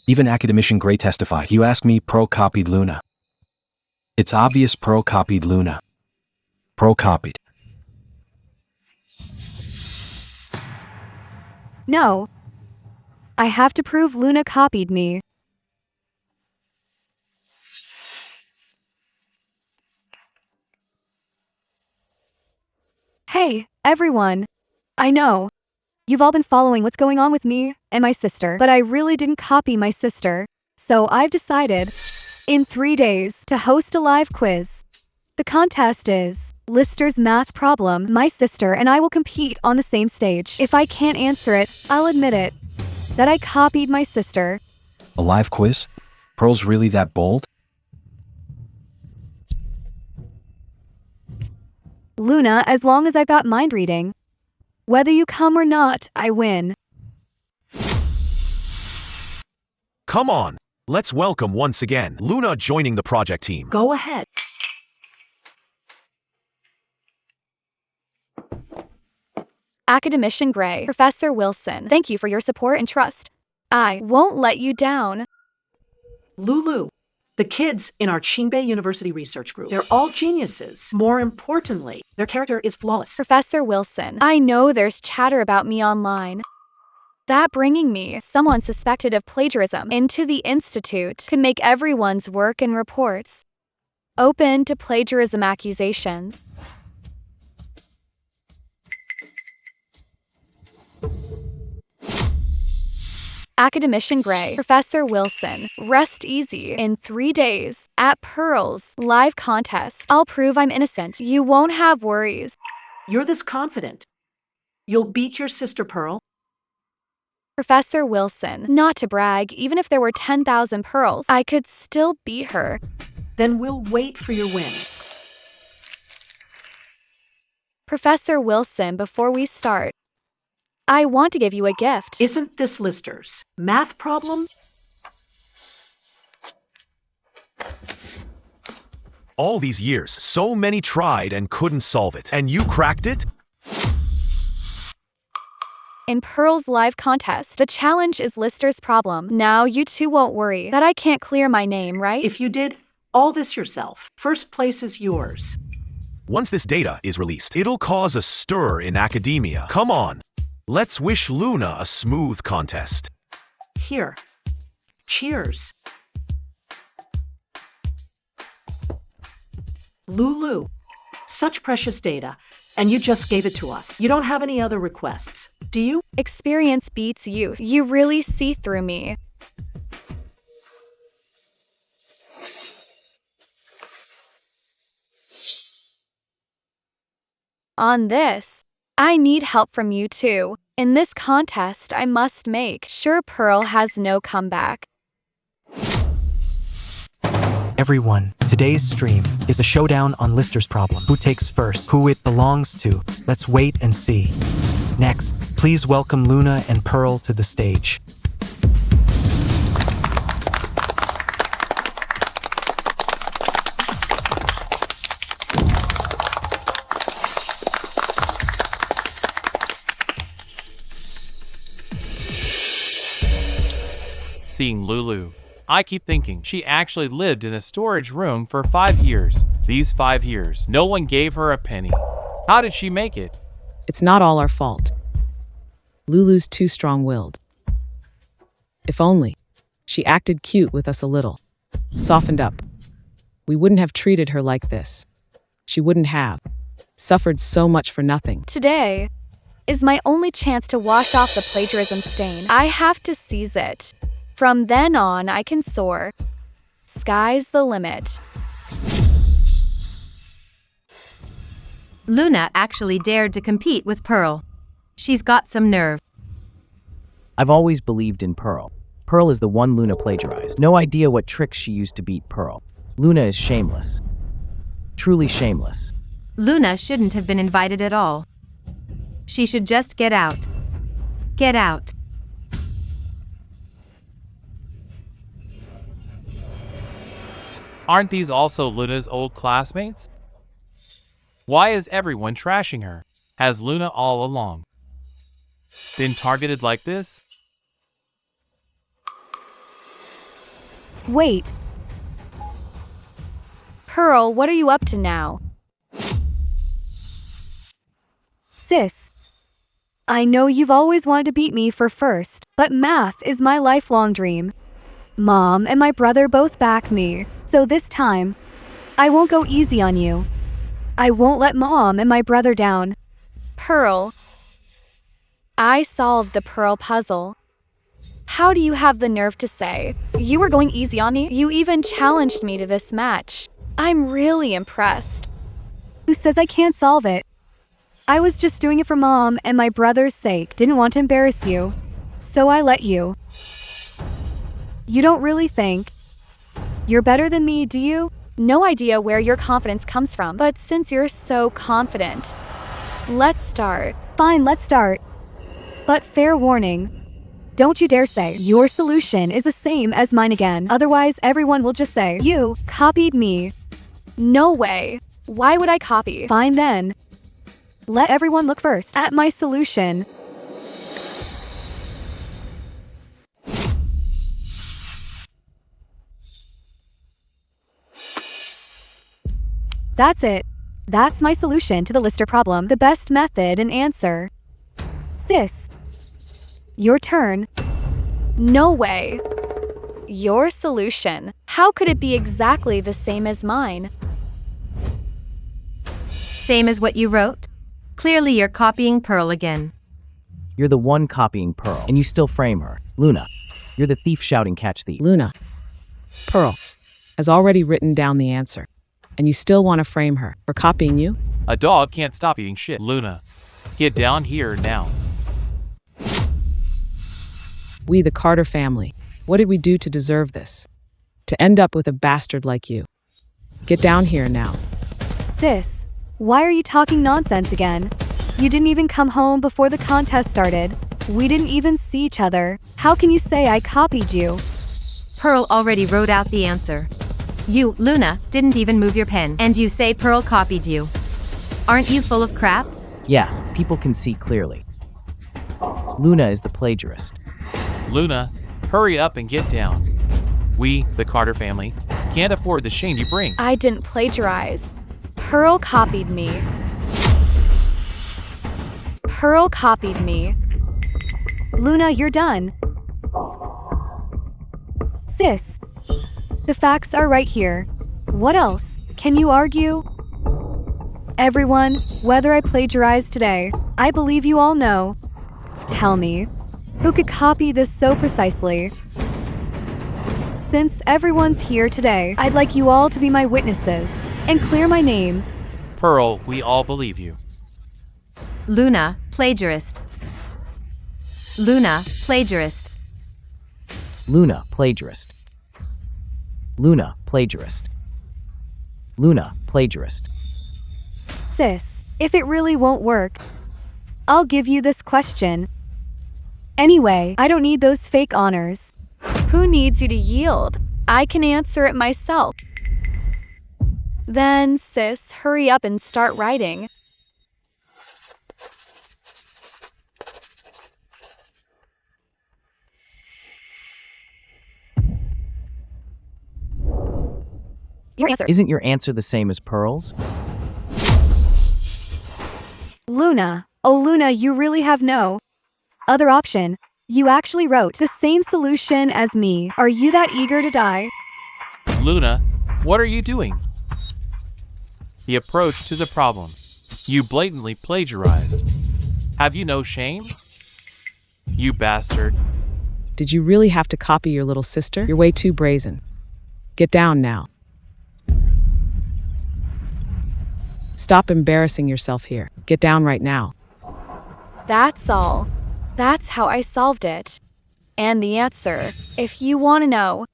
Even academician Gray testified. You ask me, Pearl copied Luna. It's obvious Pearl copied Luna. Pearl copied. No. I have to prove Luna copied me. Hey, everyone. I know. You've all been following what's going on with me and my sister, but I really didn't copy my sister. So I've decided, in 3 days, to host a live quiz. The contest is Lister's math problem. My sister and I will compete on the same stage. If I can't answer it, I'll admit it, that I copied my sister. A live quiz? Pearl's really that bold? Luna, as long as I've got mind reading. Whether you come or not, I win. Come on, let's welcome once again Luna joining the project team. Go ahead. Academician Gray, Professor Wilson, thank you for your support and trust. I won't let you down. Lulu, the kids in our Ching Bay University research group, they're all geniuses. More importantly, their character is flawless. Professor Wilson, I know there's chatter about me online. That bringing me, someone suspected of plagiarism, into the institute could make everyone's work and reports open to plagiarism accusations. Academician Gray, Professor Wilson, rest easy. In 3 days, at Pearl's live contest, I'll prove I'm innocent. You won't have worries. You're this confident. You'll beat your sister, Pearl. Professor Wilson, not to brag, even if there were 10,000 pearls, I could still beat her. Then we'll wait for your win. Professor Wilson, before we start, I want to give you a gift. Isn't this Lister's math problem? All these years, so many tried and couldn't solve it. And you cracked it? In Pearl's live contest, the challenge is Lister's problem. Now you two won't worry that I can't clear my name, right? If you did all this yourself, first place is yours. Once this data is released, it'll cause a stir in academia. Come on, let's wish Luna a smooth contest. Here, Cheers. Lulu, such precious data, and you just gave it to us. You don't have any other requests, do you? Experience beats youth. You really see through me. On this, I need help from you too. In this contest, I must make sure Pearl has no comeback. Everyone, today's stream is a showdown on Lister's problem. Who takes first? Who it belongs to? Let's wait and see. Next, please welcome Luna and Pearl to the stage. Seeing Lulu, I keep thinking she actually lived in a storage room for 5 years. These 5 years, no one gave her a penny. How did she make it? It's not all our fault. Lulu's too strong-willed. If only she acted cute with us a little, softened up, we wouldn't have treated her like this. She wouldn't have suffered so much for nothing. Today is my only chance to wash off the plagiarism stain. I have to seize it. From then on, I can soar. Sky's the limit. Luna actually dared to compete with Pearl. She's got some nerve. I've always believed in Pearl. Pearl is the one Luna plagiarized. No idea what tricks she used to beat Pearl. Luna is shameless. Truly shameless. Luna shouldn't have been invited at all. She should just get out. Get out. Aren't these also Luna's old classmates? Why is everyone trashing her? Has Luna all along been targeted like this? Wait. Pearl, what are you up to now? Sis, I know you've always wanted to beat me for first, but math is my lifelong dream. Mom and my brother both back me, so this time, I won't go easy on you. I won't let Mom and my brother down. Pearl, I solved the Pearl puzzle. How do you have the nerve to say you were going easy on me? You even challenged me to this match. I'm really impressed. Who says I can't solve it? I was just doing it for Mom and my brother's sake. Didn't want to embarrass you, so I let you. You don't really think you're better than me, do you? No idea where your confidence comes from, but since you're so confident, let's start. Fine, let's start. But fair warning, don't you dare say your solution is the same as mine again. Otherwise, everyone will just say, you copied me. No way. Why would I copy? Fine then. Let everyone look first at my solution. That's it. That's my solution to the Lister problem. The best method and answer. Sis, your turn. No way. Your solution. How could it be exactly the same as mine? Same as what you wrote? Clearly you're copying Pearl again. You're the one copying Pearl, and you still frame her. Luna, you're the thief shouting catch thief. Luna, Pearl has already written down the answer, and you still want to frame her for copying you? A dog can't stop eating shit. Luna, get down here now. We, the Carter family, what did we do to deserve this? To end up with a bastard like you. Get down here now. Sis, why are you talking nonsense again? You didn't even come home before the contest started. We didn't even see each other. How can you say I copied you? Pearl already wrote out the answer. You, Luna, didn't even move your pen, and you say Pearl copied you. Aren't you full of crap? Yeah, people can see clearly. Luna is the plagiarist. Luna, hurry up and get down. We, the Carter family, can't afford the shame you bring. I didn't plagiarize. Pearl copied me. Pearl copied me. Luna, you're done. Sis, the facts are right here. What else? Can you argue? Everyone, whether I plagiarized today, I believe you all know. Tell me, who could copy this so precisely? Since everyone's here today, I'd like you all to be my witnesses and clear my name. Pearl, we all believe you. Luna, plagiarist. Luna, plagiarist. Luna, plagiarist. Luna, plagiarist. Luna, plagiarist. Sis, if it really won't work, I'll give you this question. Anyway, I don't need those fake honors. Who needs you to yield? I can answer it myself. Then, sis, hurry up and start writing. Your answer. Isn't your answer the same as Pearl's? Luna. Oh, Luna, you really have no other option. You actually wrote the same solution as me. Are you that eager to die? Luna, what are you doing? The approach to the problem. You blatantly plagiarized. Have you no shame? You bastard. Did you really have to copy your little sister? You're way too brazen. Get down now. Stop embarrassing yourself here. Get down right now. That's all. That's how I solved it. And the answer, if you want to know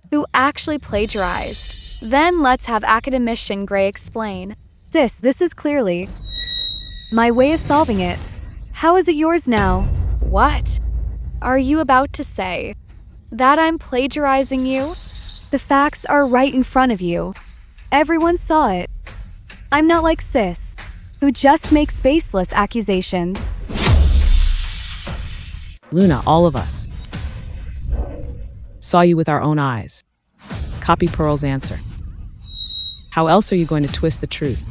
who actually plagiarized, then let's have Academician Gray explain. Sis, this is clearly my way of solving it. How is it yours now? What? Are you about to say that I'm plagiarizing you? The facts are right in front of you. Everyone saw it. I'm not like Sis, who just makes baseless accusations. Luna, all of us saw you with our own eyes. Copy Pearl's answer. How else are you going to twist the truth?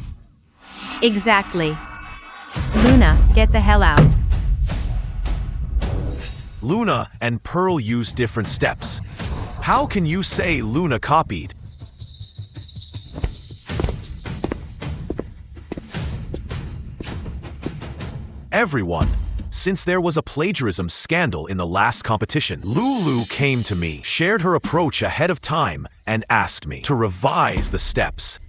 Exactly. Luna, get the hell out. Luna and Pearl use different steps. How can you say Luna copied? Everyone, since there was a plagiarism scandal in the last competition, Lulu came to me, shared her approach ahead of time, and asked me to revise the steps.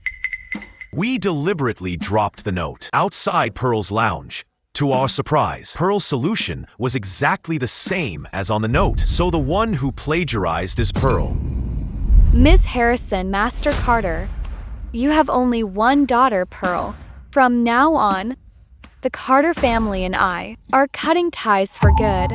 We deliberately dropped the note outside Pearl's lounge. To our surprise, Pearl's solution was exactly the same as on the note, so the one who plagiarized is Pearl. Miss Harrison, Master Carter, you have only one daughter, Pearl. From now on, the Carter family and I are cutting ties for good.